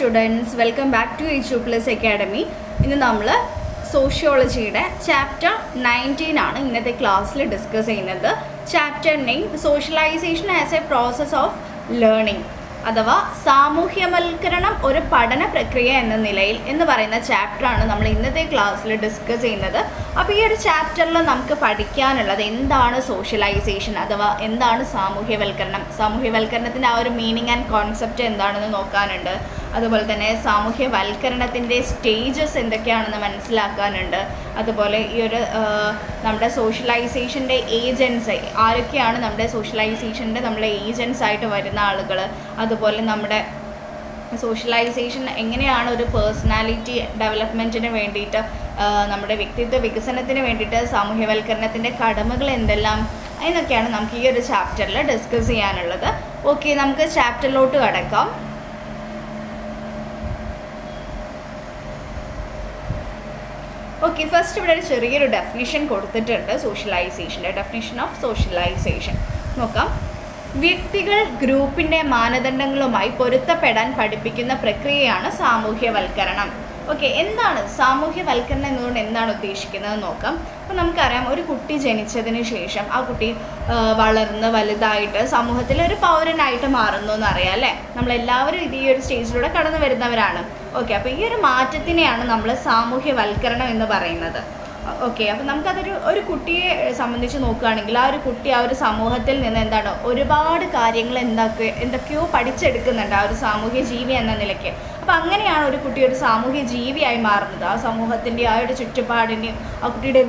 Students, welcome back to HU+ academy. ഇന്ന് നമ്മൾ സോഷ്യോളജിയുടെ chapter 19 ആണ് ഇന്നത്തെ ക്ലാസ്സിൽ ഡിസ്കസ് ചെയ്യുന്നത്. Chapter name socialisation as a process of learning അഥവാ സാമൂഹ്യവൽക്കരണം ഒരു പഠന പ്രക്രിയ എന്ന നിലയിൽ എന്ന് പറയുന്ന ചാപ്റ്ററാണ് നമ്മൾ ഇന്നത്തെ ക്ലാസ്സിൽ ഡിസ്കസ് ചെയ്യുന്നത്. അപ്പോൾ ഈ ഒരു ചാപ്റ്ററിൽ നമുക്ക് പഠിക്കാനുള്ളത് എന്താണ് സോഷ്യലൈസേഷൻ അഥവാ എന്താണ് സാമൂഹ്യവൽക്കരണത്തിൻ്റെ ആ ഒരു മീനിങ് ആൻഡ് കോൺസെപ്റ്റ് എന്താണെന്ന് നോക്കാനുണ്ട്. അതുപോലെ തന്നെ സാമൂഹ്യവൽക്കരണത്തിൻ്റെ സ്റ്റേജസ് എന്തൊക്കെയാണെന്ന് മനസ്സിലാക്കാനുണ്ട്. അതുപോലെ ഈ ഒരു നമ്മുടെ സോഷ്യലൈസേഷൻ്റെ ഏജൻസ് ആരൊക്കെയാണ് നമ്മുടെ സോഷ്യലൈസേഷൻ്റെ ഏജൻസ് ആയിട്ട് വരുന്ന ആളുകൾ, അതുപോലെ നമ്മുടെ സോഷ്യലൈസേഷൻ എങ്ങനെയാണ് ഒരു പേഴ്സണാലിറ്റി ഡെവലപ്മെൻറ്റിന് വേണ്ടിയിട്ട് നമ്മുടെ വ്യക്തിത്വ വികസനത്തിന് വേണ്ടിയിട്ട് സാമൂഹ്യവൽക്കരണത്തിൻ്റെ കടമകൾ എന്തെല്ലാം എന്നൊക്കെയാണ് നമുക്ക് ഈ ഒരു ചാപ്റ്ററിൽ ഡിസ്കസ് ചെയ്യാനുള്ളത്. ഓക്കെ, നമുക്ക് ചാപ്റ്ററിലോട്ട് കടക്കാം. ഓക്കെ, ഫസ്റ്റ് ഇവിടെ ഒരു ചെറിയൊരു ഡെഫിനിഷൻ കൊടുത്തിട്ടുണ്ട്. സോഷ്യലൈസേഷൻ്റെ ഡെഫിനിഷൻ ഓഫ് സോഷ്യലൈസേഷൻ നോക്കാം. വ്യക്തികൾ ഗ്രൂപ്പിൻ്റെ മാനദണ്ഡങ്ങളുമായി പൊരുത്തപ്പെടാൻ പഠിപ്പിക്കുന്ന പ്രക്രിയയാണ് സാമൂഹ്യവൽക്കരണം. ഓക്കെ, എന്താണ് സാമൂഹ്യവൽക്കരണം എന്നതുകൊണ്ട് എന്താണ് ഉദ്ദേശിക്കുന്നത് നോക്കാം. അപ്പോൾ നമുക്കറിയാം, ഒരു കുട്ടി ജനിച്ചതിന് ശേഷം ആ കുട്ടി വളർന്ന് വലുതായിട്ട് സമൂഹത്തിൽ ഒരു പൗരനായിട്ട് മാറുന്നു എന്നറിയാം അല്ലേ. നമ്മളെല്ലാവരും ഈ ഒരു സ്റ്റേജിലൂടെ കടന്നു വരുന്നവരാണ്. ഓക്കെ, അപ്പോൾ ഈ ഒരു മാറ്റത്തിനെയാണ് നമ്മൾ സാമൂഹ്യവൽക്കരണം എന്ന് പറയുന്നത്. ഓക്കെ, അപ്പോൾ നമുക്കതൊരു കുട്ടിയെ സംബന്ധിച്ച് നോക്കുകയാണെങ്കിൽ ആ ഒരു കുട്ടി ആ ഒരു സമൂഹത്തിൽ നിന്ന് എന്താണ് ഒരുപാട് കാര്യങ്ങൾ എന്തൊക്കെയോ പഠിച്ചെടുക്കുന്നുണ്ട് ആ ഒരു സാമൂഹ്യ ജീവി എന്ന നിലയ്ക്ക്. അപ്പോൾ അങ്ങനെയാണ് ഒരു കുട്ടി ഒരു സാമൂഹ്യ ജീവിയായി മാറുന്നത്. ആ സമൂഹത്തിൻ്റെ ആ ഒരു ചുറ്റുപാടിൻ്റെയും ആ കുട്ടിയുടെ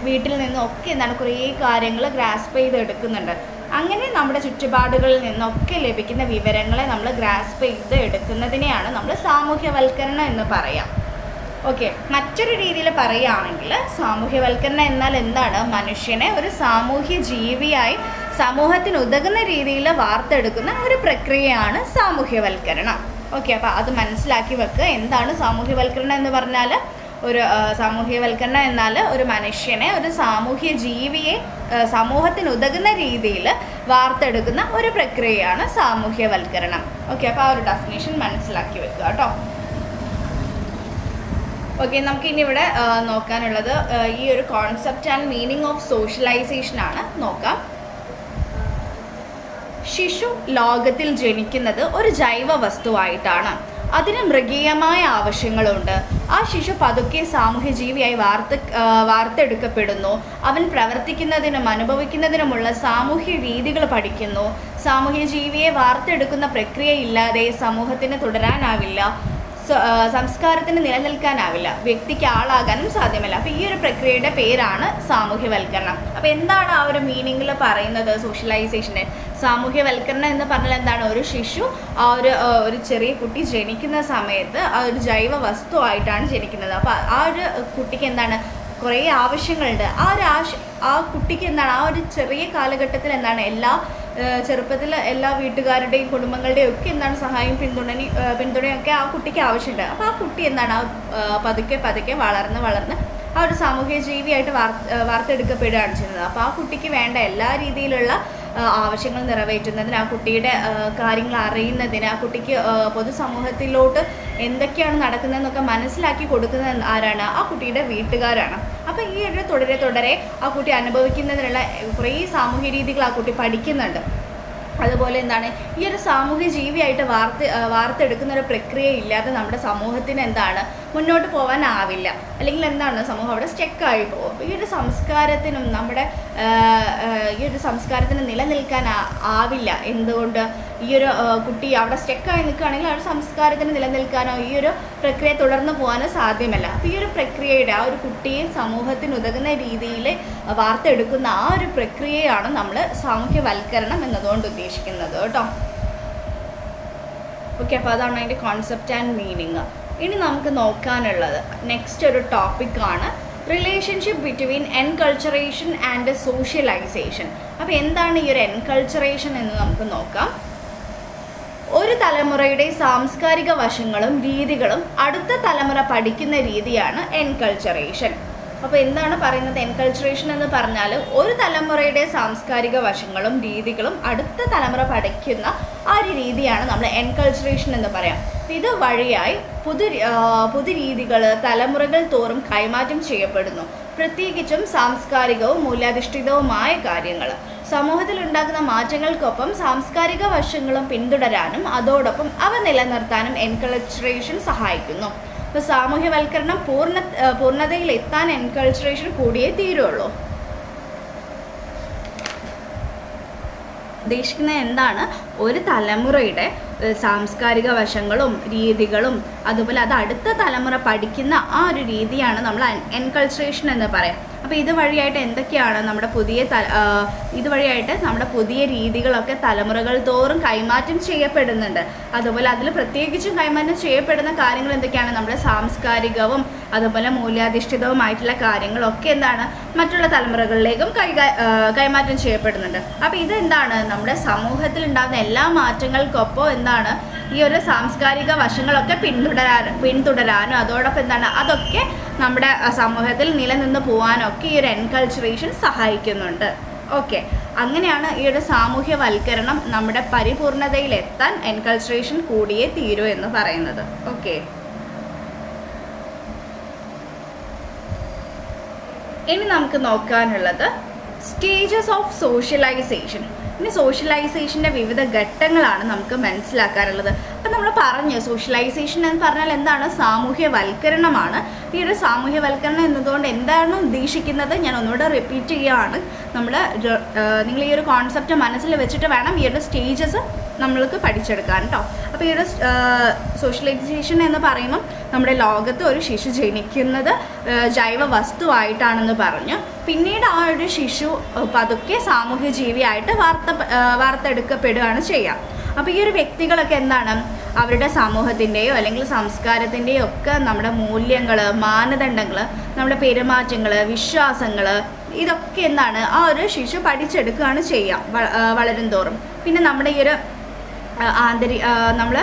വീട്ടിൽ നിന്നും ഒക്കെ എന്താണ് കുറേ കാര്യങ്ങൾ ഗ്രാസ്പ് ചെയ്തെടുക്കുന്നുണ്ട്. അങ്ങനെ നമ്മുടെ ചുറ്റുപാടുകളിൽ നിന്നൊക്കെ ലഭിക്കുന്ന വിവരങ്ങളെ നമ്മൾ ഗ്രാസ്പ് ചെയ്ത് എടുക്കുന്നതിനെയാണ് നമ്മൾ സാമൂഹ്യവൽക്കരണം എന്ന് പറയാം. ഓക്കെ, മറ്റൊരു രീതിയിൽ പറയുകയാണെങ്കിൽ സാമൂഹ്യവൽക്കരണം എന്നാൽ എന്താണ്? മനുഷ്യനെ ഒരു സാമൂഹ്യ ജീവിയായി സമൂഹത്തിന് ഉതകുന്ന രീതിയിൽ വാർത്തെടുക്കുന്ന ഒരു പ്രക്രിയയാണ് സാമൂഹ്യവൽക്കരണം. ഓക്കെ, അപ്പോൾ അത് മനസ്സിലാക്കി വെക്കുക. എന്താണ് സാമൂഹ്യവൽക്കരണം എന്ന് പറഞ്ഞാൽ? സാമൂഹ്യവൽക്കരണം എന്നാൽ ഒരു മനുഷ്യനെ ഒരു സാമൂഹ്യ ജീവിയെ സമൂഹത്തിന് ഉതകുന്ന രീതിയിൽ വാർത്തെടുക്കുന്ന ഒരു പ്രക്രിയയാണ് സാമൂഹ്യവൽക്കരണം. ഓക്കെ, അപ്പോൾ ആ ഒരു ഡെഫിനേഷൻ മനസ്സിലാക്കി വെക്കുക കേട്ടോ. ഓക്കെ, നമുക്കിനി ഇവിടെ നോക്കാനുള്ളത് ഈ ഒരു concept and meaning of socialisation ആണ്. നോക്കാം. ശിശു ലോകത്തിൽ ജനിക്കുന്നത് ഒരു ജൈവ വസ്തുവായിട്ടാണ്. അതിന് മൃഗീയമായ ആവശ്യങ്ങളുണ്ട്. ആ ശിശു പതുക്കെ സാമൂഹ്യ ജീവിയായി വാർത്തെടുക്കപ്പെടുന്നു. അവൻ പ്രവർത്തിക്കുന്നതിനും അനുഭവിക്കുന്നതിനുമുള്ള സാമൂഹ്യ രീതികൾ പഠിക്കുന്നു. സാമൂഹ്യ ജീവിയെ വാർത്തെടുക്കുന്ന പ്രക്രിയ ഇല്ലാതെ സമൂഹത്തിന് തുടരാനാവില്ല, സംസ്കാരത്തിന് നിലനിൽക്കാനാവില്ല, വ്യക്തിക്ക് ആളാകാനും സാധ്യമല്ല. അപ്പോൾ ഈ ഒരു പ്രക്രിയയുടെ പേരാണ് സാമൂഹ്യവൽക്കരണം. അപ്പോൾ എന്താണ് ആ ഒരു മീനിങ്ങിൽ പറയുന്നത്? സോഷ്യലൈസേഷൻ്റെ സാമൂഹ്യവൽക്കരണം എന്ന് പറഞ്ഞാൽ എന്താണ്? ഒരു ശിശു ഒരു ചെറിയ കുട്ടി ജനിക്കുന്ന സമയത്ത് ആ ഒരു ജൈവ വസ്തു ആയിട്ടാണ് ജനിക്കുന്നത്. അപ്പോൾ ആ ഒരു കുട്ടിക്ക് എന്താണ് കുറേ ആവശ്യങ്ങളുണ്ട്. ആ കുട്ടിക്ക് എന്താണ് ആ ഒരു ചെറിയ കാലഘട്ടത്തിൽ എന്താണ് ചെറുപ്പത്തിൽ എല്ലാ വീട്ടുകാരുടെയും കുടുംബങ്ങളുടെയും ഒക്കെ എന്താണ് സഹായം പിന്തുണയൊക്കെ ആ കുട്ടിക്ക് ആവശ്യമുണ്ട്. അപ്പോൾ ആ കുട്ടി എന്താണ് പതുക്കെ വളർന്ന് ആ ഒരു സാമൂഹ്യ ജീവിയായിട്ട് വാർത്തെടുക്കപ്പെടുകയാണ് ചെയ്യുന്നത്. അപ്പോൾ ആ കുട്ടിക്ക് വേണ്ട എല്ലാ രീതിയിലുള്ള ആവശ്യങ്ങൾ നിറവേറ്റുന്നതിന്, ആ കുട്ടിയുടെ കാര്യങ്ങൾ അറിയുന്നതിന്, ആ കുട്ടിക്ക് പൊതുസമൂഹത്തിലോട്ട് എന്തൊക്കെയാണ് നടക്കുന്നതെന്നൊക്കെ മനസ്സിലാക്കി കൊടുക്കുന്നത് ആരാണ്? ആ കുട്ടിയുടെ വീട്ടുകാരാണ്. അപ്പോൾ ഈ ഒരു തുടരെ ആ കുട്ടി അനുഭവിക്കുന്നതിനുള്ള കുറേ സാമൂഹ്യ രീതികൾ ആ കുട്ടി പഠിക്കുന്നുണ്ട്. അതുപോലെ എന്താണ് ഈ ഒരു സാമൂഹ്യ ജീവിയായിട്ട് വാർത്തെടുക്കുന്ന ഒരു പ്രക്രിയ ഇല്ലാതെ നമ്മുടെ സമൂഹത്തിന് എന്താണ് മുന്നോട്ട് പോകാനാവില്ല. അല്ലെങ്കിൽ എന്താണ് സമൂഹം അവിടെ സ്റ്റക്കായി പോകും. ഈ ഒരു സംസ്കാരത്തിനും ഈ ഒരു സംസ്കാരത്തിന് നിലനിൽക്കാൻ ആവില്ല. എന്തുകൊണ്ട്? ഈ ഒരു കുട്ടി അവിടെ സ്റ്റക്കായി നിൽക്കുകയാണെങ്കിൽ ആ ഒരു സംസ്കാരത്തിന് നിലനിൽക്കാനോ ഈ ഒരു പ്രക്രിയ തുടർന്ന് പോകാനോ സാധ്യമല്ല. അപ്പോൾ ഈ ഒരു പ്രക്രിയയുടെ ആ ഒരു കുട്ടിയെ സമൂഹത്തിന് ഉതകുന്ന രീതിയിൽ വാർത്തെടുക്കുന്ന ആ ഒരു പ്രക്രിയയാണ് നമ്മൾ സാമൂഹ്യവൽക്കരണം എന്നതുകൊണ്ട് ഉദ്ദേശിക്കുന്നത് കേട്ടോ. ഓക്കെ, അപ്പോൾ അതാണ് അതിൻ്റെ കോൺസെപ്റ്റ് ആൻഡ് മീനിങ്. ഇനി നമുക്ക് നോക്കാനുള്ളത് നെക്സ്റ്റ് ഒരു ടോപ്പിക്കാണ് റിലേഷൻഷിപ്പ് ബിറ്റ്വീൻ എൻകൾച്ചറേഷൻ ആൻഡ് സോഷ്യലൈസേഷൻ. അപ്പോൾ എന്താണ് ഈ ഒരു എൻകൾച്ചറേഷൻ എന്ന് നമുക്ക് നോക്കാം. ഒരു തലമുറയുടെ സാംസ്കാരിക വശങ്ങളും രീതികളും അടുത്ത തലമുറ പഠിക്കുന്ന രീതിയാണ് എൻകൾച്ചറേഷൻ. അപ്പോൾ എന്താണ് പറയുന്നത് എൻകൾച്ചറേഷൻ എന്ന് പറഞ്ഞാൽ ഒരു തലമുറയുടെ സാംസ്കാരിക വശങ്ങളും രീതികളും അടുത്ത തലമുറ പഠിക്കുന്ന ആ ഒരു രീതിയാണ് നമ്മൾ എൻകൾച്ചറേഷൻ എന്ന് പറയാം. ഇത് വഴിയായി പുതു രീതികൾ തലമുറകൾ തോറും കൈമാറ്റം ചെയ്യപ്പെടുന്നു. പ്രത്യേകിച്ചും സാംസ്കാരികവും മൂല്യാധിഷ്ഠിതവുമായ കാര്യങ്ങൾ സമൂഹത്തിൽ ഉണ്ടാകുന്ന മാറ്റങ്ങൾക്കൊപ്പം സാംസ്കാരിക വശങ്ങളും പിന്തുടരാനും അതോടൊപ്പം അവ നിലനിർത്താനും എൻകൾച്ചറേഷൻ സഹായിക്കുന്നു. ഇപ്പോൾ സാമൂഹ്യവൽക്കരണം പൂർണ്ണതയിൽ എത്താൻ എൻകൾച്ചറേഷൻ കൂടിയേ തീരുള്ളൂ. ഉദ്ദേശിക്കുന്നത് എന്താണ്, ഒരു തലമുറയുടെ സാംസ്കാരിക വശങ്ങളും രീതികളും അതുപോലെ അത് അടുത്ത തലമുറ പഠിക്കുന്ന ആ ഒരു രീതിയാണ് നമ്മൾ എൻകൾച്ചറേഷൻ എന്ന് പറയാം. അപ്പോൾ ഇതുവഴിയായിട്ട് എന്തൊക്കെയാണ് നമ്മുടെ പുതിയ രീതികളൊക്കെ തലമുറകൾ തോറും കൈമാറ്റം ചെയ്യപ്പെടുന്നുണ്ട്. അതുപോലെ അതിൽ പ്രത്യേകിച്ചും കൈമാറ്റം ചെയ്യപ്പെടുന്ന കാര്യങ്ങൾ എന്തൊക്കെയാണ്, നമ്മുടെ സാംസ്കാരികവും അതുപോലെ മൂല്യാധിഷ്ഠിതവുമായിട്ടുള്ള കാര്യങ്ങളൊക്കെ എന്താണ് മറ്റുള്ള തലമുറകളിലേക്കും കൈമാറ്റം ചെയ്യപ്പെടുന്നുണ്ട്. അപ്പോൾ ഇതെന്താണ്, നമ്മുടെ സമൂഹത്തിൽ ഉണ്ടാകുന്ന എല്ലാ മാറ്റങ്ങൾക്കൊപ്പം എന്താണ് ഈ ഒരു സാംസ്കാരിക വശങ്ങളൊക്കെ പിന്തുടരാനും അതോടൊപ്പം എന്താണ് അതൊക്കെ നമ്മുടെ സമൂഹത്തിൽ നിലനിന്ന് പോകാനൊക്കെ ഈ ഒരു എൻകൾച്ചറേഷൻ സഹായിക്കുന്നുണ്ട്. ഓക്കെ, അങ്ങനെയാണ് ഈ ഒരു സാമൂഹ്യവൽക്കരണം നമ്മുടെ പരിപൂർണതയിലെത്താൻ എൻകൾച്ചറേഷൻ കൂടിയേ തീരൂ എന്ന് പറയുന്നത്. ഓക്കെ, ഇനി നമുക്ക് നോക്കാനുള്ളത് സ്റ്റേജസ് ഓഫ് സോഷ്യലൈസേഷൻ. ഇനി സോഷ്യലൈസേഷൻ്റെ വിവിധ ഘട്ടങ്ങളാണ് നമുക്ക് മനസ്സിലാക്കാറുള്ളത്. അപ്പം നമ്മൾ പറഞ്ഞു സോഷ്യലൈസേഷൻ എന്ന് പറഞ്ഞാൽ എന്താണ്, സാമൂഹ്യവൽക്കരണമാണ്. ഈ ഒരു സാമൂഹ്യവൽക്കരണം എന്നതുകൊണ്ട് എന്താണ് ഉദ്ദേശിക്കുന്നത് ഞാൻ ഒന്നുകൂടെ റിപ്പീറ്റ് ചെയ്യുകയാണ്. നിങ്ങൾ ഈ ഒരു കോൺസെപ്റ്റ് മനസ്സിൽ വെച്ചിട്ട് വേണം ഈ ഒരു സ്റ്റേജസ് നമ്മൾക്ക് പഠിച്ചെടുക്കാൻ കേട്ടോ. അപ്പോൾ ഈ ഒരു സോഷ്യലൈസേഷൻ എന്ന് പറയുമ്പം നമ്മുടെ ലോകത്ത് ഒരു ശിശു ജനിക്കുന്നത് ജൈവ വസ്തുവായിട്ടാണെന്ന് പറഞ്ഞു. പിന്നീട് ആ ഒരു ശിശു പതുക്കെ സാമൂഹ്യ ജീവിയായിട്ട് വാർത്തെടുക്കപ്പെടുകയാണ് ചെയ്യുക. അപ്പോൾ ഈ ഒരു വ്യക്തികളൊക്കെ എന്താണ്, അവരുടെ സമൂഹത്തിൻ്റെയോ അല്ലെങ്കിൽ സംസ്കാരത്തിൻ്റെയോ ഒക്കെ നമ്മുടെ മൂല്യങ്ങൾ, മാനദണ്ഡങ്ങൾ, നമ്മുടെ പെരുമാറ്റങ്ങൾ, വിശ്വാസങ്ങൾ ഇതൊക്കെ എന്താണ് ആ ഒരു ശിശു പഠിച്ചെടുക്കുകയാണ് ചെയ്യുക വളരും തോറും. പിന്നെ നമ്മുടെ ഈ ഒരു നമ്മൾ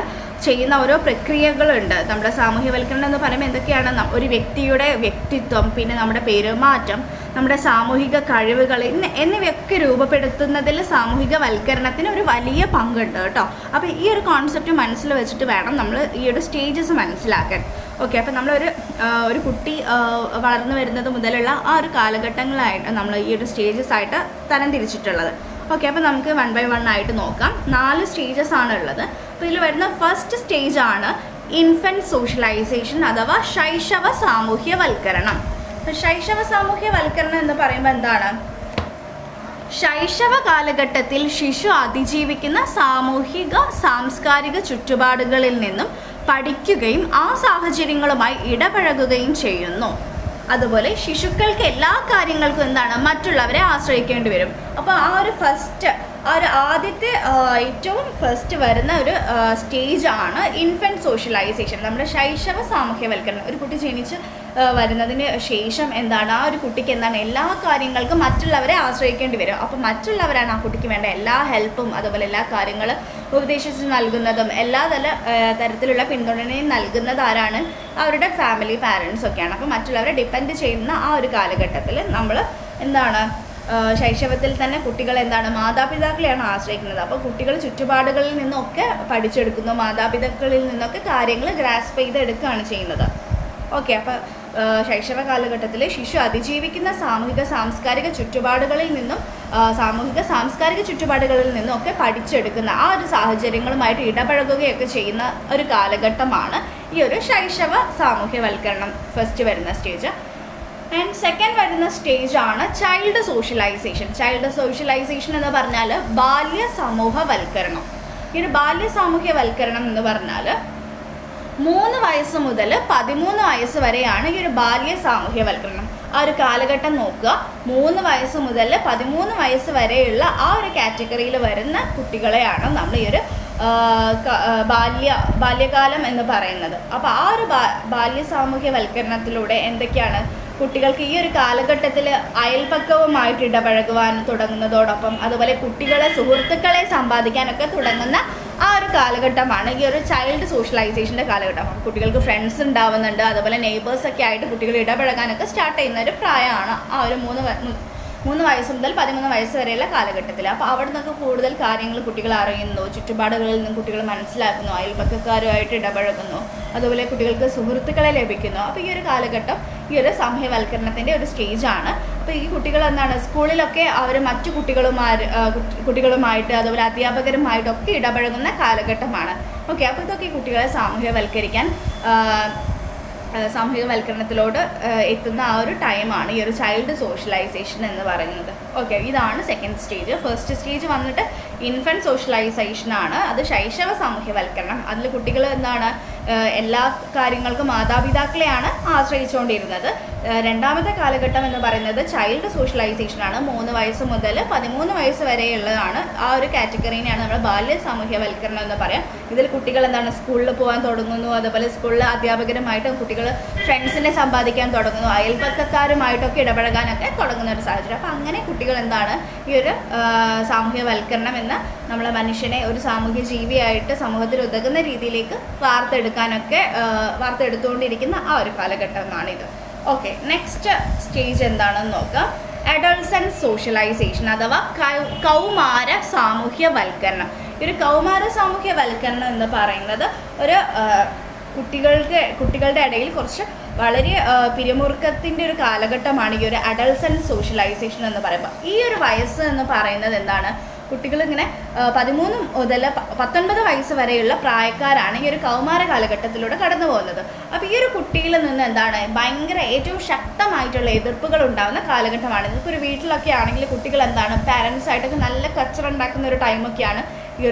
ചെയ്യുന്ന ഓരോ പ്രക്രിയകളുണ്ട്. നമ്മുടെ സാമൂഹ്യവൽക്കരണം എന്ന് പറയുമ്പോൾ എന്തൊക്കെയാണ്, ഒരു വ്യക്തിയുടെ വ്യക്തിത്വം, പിന്നെ നമ്മുടെ പെരുമാറ്റം, നമ്മുടെ സാമൂഹിക കഴിവുകൾ എന്നിവയൊക്കെ രൂപപ്പെടുത്തുന്നതിൽ സാമൂഹികവൽക്കരണത്തിന് ഒരു വലിയ പങ്കുണ്ട് കേട്ടോ. അപ്പോൾ ഈ ഒരു കോൺസെപ്റ്റ് മനസ്സിൽ വെച്ചിട്ട് വേണം നമ്മൾ ഈ ഒരു സ്റ്റേജസ് മനസ്സിലാക്കാൻ. ഓക്കെ, അപ്പോൾ ഒരു കുട്ടി വളർന്നു വരുന്നത് മുതലുള്ള ആ ഒരു കാലഘട്ടങ്ങളായിട്ട് നമ്മൾ ഈ ഒരു സ്റ്റേജസ് ആയിട്ട് തരം തിരിച്ചിട്ടുള്ളത്. ഓക്കെ, അപ്പോൾ നമുക്ക് 1 by 1 ആയിട്ട് നോക്കാം. 4 സ്റ്റേജസ് ആണ് ഉള്ളത്. അപ്പോൾ ഇതിൽ വരുന്ന ഫസ്റ്റ് സ്റ്റേജ് ആണ് ഇൻഫൻറ്റ് സോഷ്യലൈസേഷൻ അഥവാ ശൈശവ സാമൂഹ്യവൽക്കരണം. ശൈശവ സാമൂഹ്യവൽക്കരണം എന്ന് പറയുമ്പോൾ എന്താണ്, ശൈശവ കാലഘട്ടത്തിൽ ശിശു അതിജീവിക്കുന്ന സാമൂഹിക സാംസ്കാരിക ചുറ്റുപാടുകളിൽ നിന്നും പഠിക്കുകയും ആ സാഹചര്യങ്ങളുമായി ഇടപഴകുകയും ചെയ്യുന്നു. അതുപോലെ ശിശുക്കൾക്ക് എല്ലാ കാര്യങ്ങൾക്കും എന്താണ് മറ്റുള്ളവരെ ആശ്രയിക്കേണ്ടി വരും. അപ്പോൾ ആദ്യത്തെ ഏറ്റവും ഫസ്റ്റ് വരുന്ന ഒരു സ്റ്റേജാണ് ഇൻഫൻറ്റ് സോഷ്യലൈസേഷൻ, നമ്മുടെ ശൈശവ സാമൂഹ്യവൽക്കരണം. ഒരു കുട്ടി ജനിച്ച് വരുന്നതിന് ശേഷം എന്താണ് ആ ഒരു കുട്ടിക്ക് എന്താണ് എല്ലാ കാര്യങ്ങൾക്കും മറ്റുള്ളവരെ ആശ്രയിക്കേണ്ടി വരും. അപ്പോൾ മറ്റുള്ളവരാണ് ആ കുട്ടിക്ക് വേണ്ട എല്ലാ ഹെൽപ്പും അതുപോലെ എല്ലാ കാര്യങ്ങൾ ഉപദേശിച്ച് നൽകുന്നതും എല്ലാ തരത്തിലുള്ള പിന്തുണയും നൽകുന്നത് ആരാണ്, അവരുടെ ഫാമിലി പാരൻസ് ഒക്കെയാണ്. അപ്പോൾ മറ്റുള്ളവരെ ഡിപ്പെൻഡ് ചെയ്യുന്ന ആ ഒരു കാലഘട്ടത്തിൽ നമ്മൾ എന്താണ് ശൈശവത്തിൽ തന്നെ കുട്ടികൾ എന്താണ് മാതാപിതാക്കളെയാണ് ആശ്രയിക്കുന്നത്. അപ്പോൾ കുട്ടികൾ ചുറ്റുപാടുകളിൽ നിന്നൊക്കെ പഠിച്ചെടുക്കുന്നു, മാതാപിതാക്കളിൽ നിന്നൊക്കെ കാര്യങ്ങൾ ഗ്രാസ്പ് ചെയ്തെടുക്കുകയാണ് ചെയ്യുന്നത്. ഓക്കെ, അപ്പോൾ ശൈശവ കാലഘട്ടത്തിൽ ശിശു അതിജീവിക്കുന്ന സാമൂഹിക സാംസ്കാരിക ചുറ്റുപാടുകളിൽ നിന്നും ഒക്കെ പഠിച്ചെടുക്കുന്ന ആ ഒരു സാഹചര്യങ്ങളുമായിട്ട് ഇടപഴകുകയൊക്കെ ചെയ്യുന്ന ഒരു കാലഘട്ടമാണ് ഈ ഒരു ശൈശവ സാമൂഹ്യവൽക്കരണം ഫസ്റ്റ് വരുന്ന സ്റ്റേജ്. ആൻഡ് സെക്കൻഡ് വരുന്ന സ്റ്റേജാണ് ചൈൽഡ് സോഷ്യലൈസേഷൻ. ചൈൽഡ് സോഷ്യലൈസേഷൻ എന്ന് പറഞ്ഞാൽ ബാല്യ സമൂഹവൽക്കരണം. ഈ ഒരു ബാല്യ സാമൂഹ്യവൽക്കരണം എന്ന് പറഞ്ഞാൽ 3 വയസ്സ് മുതൽ 13 വയസ്സ് വരെയാണ് ഈ ഒരു ബാല്യ സാമൂഹ്യവൽക്കരണം. ആ ഒരു കാലഘട്ടം നോക്കുക, 3 വയസ്സ് മുതൽ 13 വയസ്സ് വരെയുള്ള ആ ഒരു കാറ്റഗറിയിൽ വരുന്ന കുട്ടികളെയാണ് നമ്മൾ ഈ ഒരു ബാല്യകാലം എന്ന് പറയുന്നത്. അപ്പോൾ ആ ഒരു ബാല്യ സാമൂഹ്യവൽക്കരണത്തിലൂടെ എന്തൊക്കെയാണ് കുട്ടികൾക്ക് ഈ ഒരു കാലഘട്ടത്തിൽ അയൽപക്കവുമായിട്ട് ഇടപഴകുവാൻ തുടങ്ങുന്നതോടൊപ്പം അതുപോലെ കുട്ടികളെ സുഹൃത്തുക്കളെ സമ്പാദിക്കാനൊക്കെ തുടങ്ങുന്ന ആ ഒരു കാലഘട്ടമാണ് ഈ ഒരു ചൈൽഡ് സോഷ്യലൈസേഷൻ്റെ കാലഘട്ടം. കുട്ടികൾക്ക് ഫ്രണ്ട്സ് ഉണ്ടാവുന്നുണ്ട്, അതുപോലെ നെയ്ബേഴ്സൊക്കെ ആയിട്ട് കുട്ടികൾ ഇടപഴകാനൊക്കെ സ്റ്റാർട്ട് ചെയ്യുന്ന ഒരു പ്രായമാണ് ആ ഒരു 3 വയസ്സ് മുതൽ 13 വയസ്സ് വരെയുള്ള കാലഘട്ടത്തിൽ. അപ്പോൾ അവിടെ നിന്നൊക്കെ കൂടുതൽ കാര്യങ്ങൾ കുട്ടികൾ അറിയുന്നു, ചുറ്റുപാടുകളിൽ നിന്നും കുട്ടികൾ മനസ്സിലാക്കുന്നു, അയൽപക്കക്കാരുമായിട്ട് ഇടപഴകുന്നു, അതുപോലെ കുട്ടികൾക്ക് സുഹൃത്തുക്കളെ ലഭിക്കുന്നു. അപ്പോൾ ഈ ഒരു കാലഘട്ടം ഈ ഒരു സാമൂഹ്യവൽക്കരണത്തിൻ്റെ ഒരു സ്റ്റേജാണ്. അപ്പോൾ ഈ കുട്ടികൾ എന്താണ് സ്കൂളിലൊക്കെ അവർ മറ്റു കുട്ടികളുമായിട്ട് അതുപോലെ അധ്യാപകരുമായിട്ടൊക്കെ ഇടപഴകുന്ന കാലഘട്ടമാണ്. ഓക്കെ, അപ്പോൾ ഇതൊക്കെ ഈ കുട്ടികളെ സാമൂഹികവൽക്കരണത്തിലോട്ട് എത്തുന്ന ആ ഒരു ടൈമാണ് ഈ ഒരു ചൈൽഡ് സോഷ്യലൈസേഷൻ എന്ന് പറയുന്നത്. ഓക്കെ, ഇതാണ് സെക്കൻഡ് സ്റ്റേജ്. ഫസ്റ്റ് സ്റ്റേജ് വന്നിട്ട് ഇൻഫൻറ്റ് സോഷ്യലൈസേഷനാണ്. അത് ശൈശവ സാമൂഹ്യവൽക്കരണം. അതിൽ കുട്ടികൾ എന്താണ് എല്ലാ കാര്യങ്ങൾക്കും മാതാപിതാക്കളെയാണ് ആശ്രയിച്ചുകൊണ്ടിരുന്നത്. രണ്ടാമത്തെ കാലഘട്ടം എന്ന് പറയുന്നത് ചൈൽഡ് സോഷ്യലൈസേഷനാണ്. 3 വയസ്സ് മുതൽ 13 വയസ്സ് വരെയുള്ളതാണ്. ആ ഒരു കാറ്റഗറീനെയാണ് നമ്മൾ ബാല്യ സാമൂഹ്യവൽക്കരണം എന്ന് പറയാം. ഇതിൽ കുട്ടികൾ എന്താണ് സ്കൂളിൽ പോകാൻ തുടങ്ങുന്നു, അതുപോലെ സ്കൂളിൽ അധ്യാപകരുമായിട്ടും കുട്ടികൾ ഫ്രണ്ട്സിനെ സമ്പാദിക്കാൻ തുടങ്ങുന്നു, അയൽപക്കക്കാരുമായിട്ടൊക്കെ ഇടപഴകാനൊക്കെ തുടങ്ങുന്ന ഒരു സാഹചര്യം. അപ്പോൾ അങ്ങനെ കുട്ടികൾ എന്താണ് ഈ ഒരു സാമൂഹ്യവൽക്കരണം എന്ന നമ്മളെ മനുഷ്യനെ ഒരു സാമൂഹ്യ ജീവിയായിട്ട് സമൂഹത്തിൽ ഉതകുന്ന രീതിയിലേക്ക് വാർത്തെടുത്തുകൊണ്ടിരിക്കുന്ന ആ ഒരു കാലഘട്ടമാണിത്. ഓക്കെ, നെക്സ്റ്റ് സ്റ്റേജ് എന്താണെന്ന് നോക്കാം. അഡൾസൻറ്റ് സോഷ്യലൈസേഷൻ അഥവാ കൗമാര സാമൂഹ്യവൽക്കരണം. ഈ ഒരു കൗമാര സാമൂഹ്യവൽക്കരണം എന്ന് പറയുന്നത് ഒരു കുട്ടികളുടെ ഇടയിൽ കുറച്ച് വളരെ പിരിമുറുക്കത്തിൻ്റെ ഒരു കാലഘട്ടമാണ് ഈ ഒരു അഡൾസൻറ്റ് സോഷ്യലൈസേഷൻ എന്ന് പറയുമ്പോൾ. ഈ ഒരു വയസ്സ് എന്ന് പറയുന്നത് എന്താണ്, കുട്ടികളിങ്ങനെ 13 മുതൽ 19 വയസ്സ് വരെയുള്ള പ്രായക്കാരാണ് ഈ ഒരു കൗമാര കാലഘട്ടത്തിലൂടെ കടന്നു പോകുന്നത്. അപ്പോൾ ഈ ഒരു കുട്ടിയിൽ നിന്ന് എന്താണ് ഭയങ്കര ഏറ്റവും ശക്തമായിട്ടുള്ള എതിർപ്പുകൾ ഉണ്ടാകുന്ന കാലഘട്ടമാണ്. ഇപ്പോൾ ഒരു വീട്ടിലൊക്കെ ആണെങ്കിൽ കുട്ടികൾ എന്താണ് പാരൻസായിട്ടൊക്കെ നല്ല കച്ചറ ഉണ്ടാക്കുന്ന ഒരു ടൈമൊക്കെയാണ് ഈ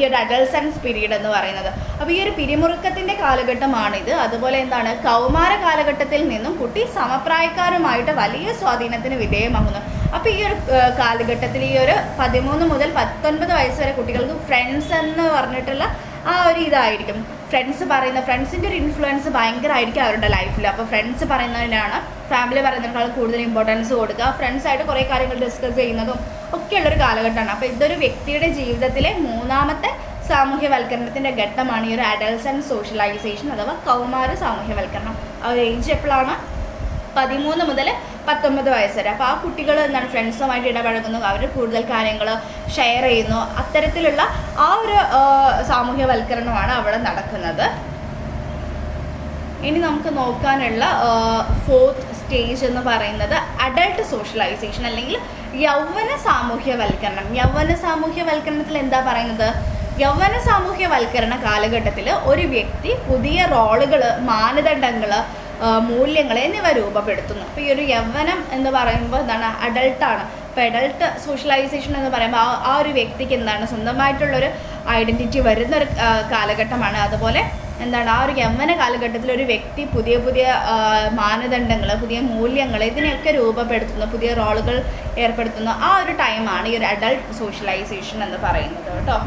ഒരു അഡൾസൻസ് പീരീഡ് എന്ന് പറയുന്നത്. അപ്പോൾ ഈ ഒരു പിരിമുറുക്കത്തിൻ്റെ കാലഘട്ടമാണിത്. അതുപോലെ എന്താണ് കൗമാര കാലഘട്ടത്തിൽ നിന്നും കുട്ടി സമപ്രായക്കാരുമായിട്ട് വലിയ സ്വാധീനത്തിന് വിധേയമാകുന്നു. അപ്പോൾ ഈ ഒരു കാലഘട്ടത്തിൽ ഈ ഒരു 13 മുതൽ 19 വയസ്സ് വരെ കുട്ടികൾക്ക് ഫ്രണ്ട്സ് എന്ന് പറഞ്ഞിട്ടുള്ള ആ ഒരു ഇതായിരിക്കും. ഫ്രണ്ട്സിൻ്റെ ഒരു ഇൻഫ്ലുവൻസ് ഭയങ്കരമായിരിക്കും അവരുടെ ലൈഫിൽ. അപ്പോൾ ഫ്രണ്ട്സ് പറയുന്നതിനാണ് ഫാമിലി പറയുന്നതിനേക്കാൾ കൂടുതൽ ഇമ്പോർട്ടൻസ് കൊടുക്കുക. ഫ്രണ്ട്സായിട്ട് കുറേ കാര്യങ്ങൾ ഡിസ്കസ് ചെയ്യുന്നതും ഒക്കെയുള്ളൊരു കാലഘട്ടമാണ്. അപ്പോൾ ഇതൊരു വ്യക്തിയുടെ ജീവിതത്തിലെ 3ാമത്തെ സാമൂഹ്യവൽക്കരണത്തിൻ്റെ ഘട്ടമാണ് ഈ ഒരു അഡൾസൻറ്റ് സോഷ്യലൈസേഷൻ അഥവാ കൗമാര സാമൂഹ്യവൽക്കരണം. ആ ഒരു ഏജ് എപ്പോഴാണ് 13 മുതൽ 19 വയസ്സ് വരെ. അപ്പോൾ ആ കുട്ടികൾ എന്താണ് ഫ്രണ്ട്സുമായിട്ട് ഇടപഴകുന്നു, അവർ കൂടുതൽ കാര്യങ്ങൾ ഷെയർ ചെയ്യുന്നു. അത്തരത്തിലുള്ള ആ ഒരു സാമൂഹ്യവൽക്കരണമാണ് അവിടെ നടക്കുന്നത്. ഇനി നമുക്ക് നോക്കാനുള്ള 4th സ്റ്റേജ് എന്ന് പറയുന്നത് അഡൾട്ട് സോഷ്യലൈസേഷൻ അല്ലെങ്കിൽ യൗവന സാമൂഹ്യവൽക്കരണം. യൗവന സാമൂഹ്യവൽക്കരണത്തിൽ എന്താ പറയുന്നത്, യൗവന സാമൂഹ്യവൽക്കരണ കാലഘട്ടത്തിൽ ഒരു വ്യക്തി പുതിയ റോളുകൾ, മാനദണ്ഡങ്ങൾ, മൂല്യങ്ങൾ എന്നിവ രൂപപ്പെടുത്തുന്നു. അപ്പോൾ ഈ ഒരു യൗവനം എന്ന് പറയുമ്പോൾ എന്താണ് അഡൾട്ടാണ്. അപ്പോൾ അഡൾട്ട് സോഷ്യലൈസേഷൻ എന്ന് പറയുമ്പോൾ ആ ഒരു വ്യക്തിക്ക് എന്താണ് സ്വന്തമായിട്ടുള്ളൊരു ഐഡൻറ്റിറ്റി വരുന്നൊരു കാലഘട്ടമാണ്. അതുപോലെ എന്താണ് ആ ഒരു യൗവന കാലഘട്ടത്തിൽ ഒരു വ്യക്തി പുതിയ മാനദണ്ഡങ്ങൾ, പുതിയ മൂല്യങ്ങൾ ഇതിനെയൊക്കെ രൂപപ്പെടുത്തുന്നു, പുതിയ റോളുകൾ ഏർപ്പെടുത്തുന്നു. ആ ഒരു ടൈമാണ് ഈ ഒരു അഡൾട്ട് സോഷ്യലൈസേഷൻ എന്ന് പറയുന്നത് കേട്ടോ.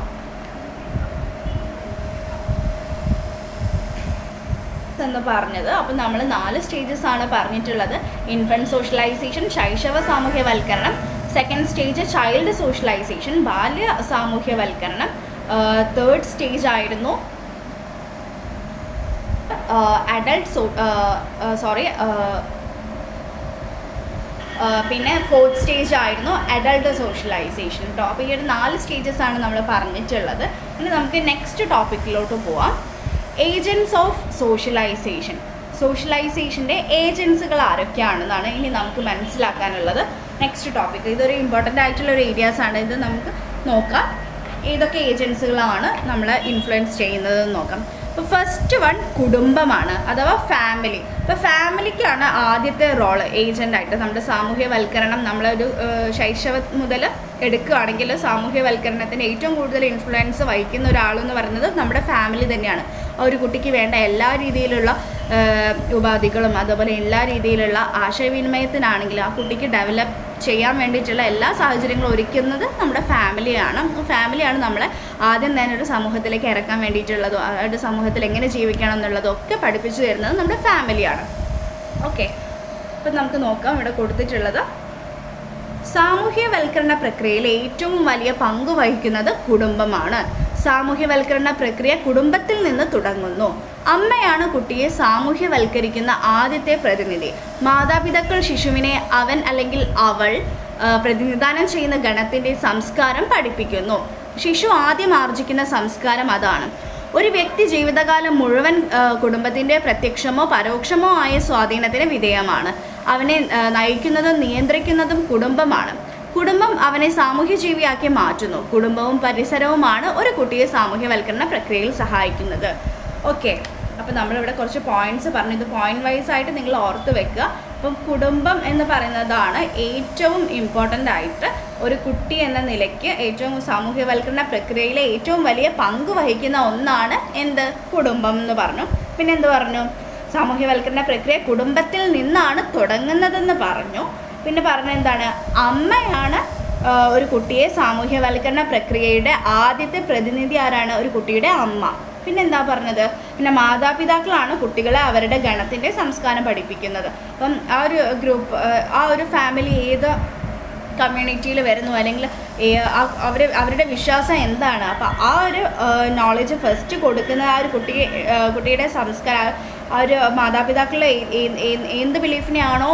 എന്ന് പറഞ്ഞത്. അപ്പോൾ നമ്മൾ 4 സ്റ്റേജസ് ആണ് പറഞ്ഞിട്ടുള്ളത്. ഇൻഫൻറ്റ് സോഷ്യലൈസേഷൻ, ശൈശവ സാമൂഹ്യവൽക്കരണം. സെക്കൻഡ് സ്റ്റേജ് ചൈൽഡ് സോഷ്യലൈസേഷൻ, ബാല്യ സാമൂഹ്യവൽക്കരണം. 3rd സ്റ്റേജ് ആയിരുന്നു പിന്നെ 4th സ്റ്റേജ് ആയിരുന്നു അഡൾട്ട് സോഷ്യലൈസേഷൻ കേട്ടോ. അപ്പോൾ ഈ ഒരു 4 സ്റ്റേജസ് ആണ് നമ്മൾ പറഞ്ഞിട്ടുള്ളത്. ഇനി നമുക്ക് നെക്സ്റ്റ് ടോപ്പിക്കിലോട്ട് പോവാം. ഏജൻസ് ഓഫ് സോഷ്യലൈസേഷൻ്റെ ഏജൻസുകൾ ആരൊക്കെയാണെന്നാണ് ഇനി നമുക്ക് മനസ്സിലാക്കാനുള്ളത്. നെക്സ്റ്റ് ടോപ്പിക് ഇതൊരു ഇമ്പോർട്ടൻ്റ് ആയിട്ടുള്ളൊരു ഏരിയാസാണ്. ഇത് നമുക്ക് നോക്കാം ഏതൊക്കെ ഏജൻസുകളാണ് നമ്മളെ ഇൻഫ്ലുവൻസ് ചെയ്യുന്നതെന്ന് നോക്കാം. അപ്പോൾ ഫസ്റ്റ് വൺ കുടുംബമാണ് അഥവാ ഫാമിലി. ഇപ്പോൾ ഫാമിലിക്കാണ് ആദ്യത്തെ റോള് ഏജൻ്റായിട്ട്. നമ്മുടെ സാമൂഹ്യവൽക്കരണം നമ്മളൊരു ശൈശവം മുതൽ എടുക്കുകയാണെങ്കിൽ സാമൂഹ്യവൽക്കരണത്തിന് ഏറ്റവും കൂടുതൽ ഇൻഫ്ലുവൻസ് വഹിക്കുന്ന ഒരാളെന്ന് പറയുന്നത് നമ്മുടെ ഫാമിലി തന്നെയാണ്. ആ ഒരു കുട്ടിക്ക് വേണ്ട എല്ലാ രീതിയിലുള്ള ഉപാധികളും അതുപോലെ എല്ലാ രീതിയിലുള്ള ആശയവിനിമയത്തിനാണെങ്കിലും ആ കുട്ടിക്ക് ഡെവലപ്പ് ചെയ്യാൻ വേണ്ടിയിട്ടുള്ള എല്ലാ സാഹചര്യങ്ങളും ഒരുക്കുന്നത് നമ്മുടെ ഫാമിലിയാണ്. ഫാമിലിയാണ് നമ്മളെ ആദ്യം തന്നെ ഒരു സമൂഹത്തിലേക്ക് ഇറക്കാൻ വേണ്ടിയിട്ടുള്ളതും അവരുടെ സമൂഹത്തിൽ എങ്ങനെ ജീവിക്കണം എന്നുള്ളതും ഒക്കെ പഠിപ്പിച്ചു തരുന്നത് നമ്മുടെ ഫാമിലിയാണ്. ഓക്കെ, അപ്പം നമുക്ക് നോക്കാം. ഇവിടെ കൊടുത്തിട്ടുള്ളത് സാമൂഹ്യവൽക്കരണ പ്രക്രിയയിൽ ഏറ്റവും വലിയ പങ്ക് വഹിക്കുന്നത് കുടുംബമാണ്. സാമൂഹ്യവൽക്കരണ പ്രക്രിയ കുടുംബത്തിൽ നിന്ന് തുടങ്ങുന്നു. അമ്മയാണ് കുട്ടിയെ സാമൂഹ്യവൽക്കരിക്കുന്ന ആദ്യത്തെ പ്രതിനിധി. മാതാപിതാക്കൾ ശിശുവിനെ അവൻ അല്ലെങ്കിൽ അവൾ പ്രതിനിധാനം ചെയ്യുന്ന ഗണത്തിൻ്റെ സംസ്കാരം പഠിപ്പിക്കുന്നു. ശിശു ആദ്യം ആർജിക്കുന്ന സംസ്കാരം അതാണ്. ഒരു വ്യക്തി ജീവിതകാലം മുഴുവൻ കുടുംബത്തിൻ്റെ പ്രത്യക്ഷമോ പരോക്ഷമോ ആയ സ്വാധീനത്തിന് വിധേയമാണ്. അവനെ നയിക്കുന്നതും നിയന്ത്രിക്കുന്നതും കുടുംബമാണ്. കുടുംബം അവനെ സാമൂഹ്യജീവിയാക്കി മാറ്റുന്നു. കുടുംബവും പരിസരവുമാണ് ഒരു കുട്ടിയെ സാമൂഹ്യവൽക്കരണ പ്രക്രിയയിൽ സഹായിക്കുന്നത്. ഓക്കെ, അപ്പോൾ നമ്മളിവിടെ കുറച്ച് പോയിന്റ്സ് പറഞ്ഞു. ഇത് പോയിന്റ് വൈസ് ആയിട്ട് നിങ്ങൾ ഓർത്ത് വെക്കുക. അപ്പം കുടുംബം എന്ന് പറയുന്നതാണ് ഏറ്റവും ഇമ്പോർട്ടൻ്റ് ആയിട്ട് ഒരു കുട്ടി എന്ന നിലയ്ക്ക് ഏറ്റവും സാമൂഹ്യവൽക്കരണ പ്രക്രിയയിലെ ഏറ്റവും വലിയ പങ്ക് വഹിക്കുന്ന ഒന്നാണ് എന്ത്, കുടുംബം എന്ന് പറഞ്ഞു. പിന്നെ എന്ത് പറഞ്ഞു, സാമൂഹ്യവൽക്കരണ പ്രക്രിയ കുടുംബത്തിൽ നിന്നാണ് തുടങ്ങുന്നതെന്ന് പറഞ്ഞു. പിന്നെ പറഞ്ഞ എന്താണ്, അമ്മയാണ് ഒരു കുട്ടിയെ സാമൂഹ്യവൽക്കരണ പ്രക്രിയയുടെ ആദ്യത്തെ പ്രതിനിധി. ആരാണ്? ഒരു കുട്ടിയുടെ അമ്മ. പിന്നെന്താ പറഞ്ഞത്, പിന്നെ മാതാപിതാക്കളാണ് കുട്ടികളെ അവരുടെ ഗണത്തിൻ്റെ സംസ്കാരം പഠിപ്പിക്കുന്നത്. അപ്പം ആ ഒരു ഗ്രൂപ്പ്, ആ ഒരു ഫാമിലി ഏത് കമ്മ്യൂണിറ്റിയിൽ വരുന്നു, അല്ലെങ്കിൽ അവരുടെ വിശ്വാസം എന്താണ്, അപ്പോൾ ആ ഒരു നോളജ് ഫസ്റ്റ് കൊടുക്കുന്ന ആ ഒരു കുട്ടിയുടെ സംസ്കാരം, ആ ഒരു മാതാപിതാക്കളെ എന്ത് ബിലീഫിനെയാണോ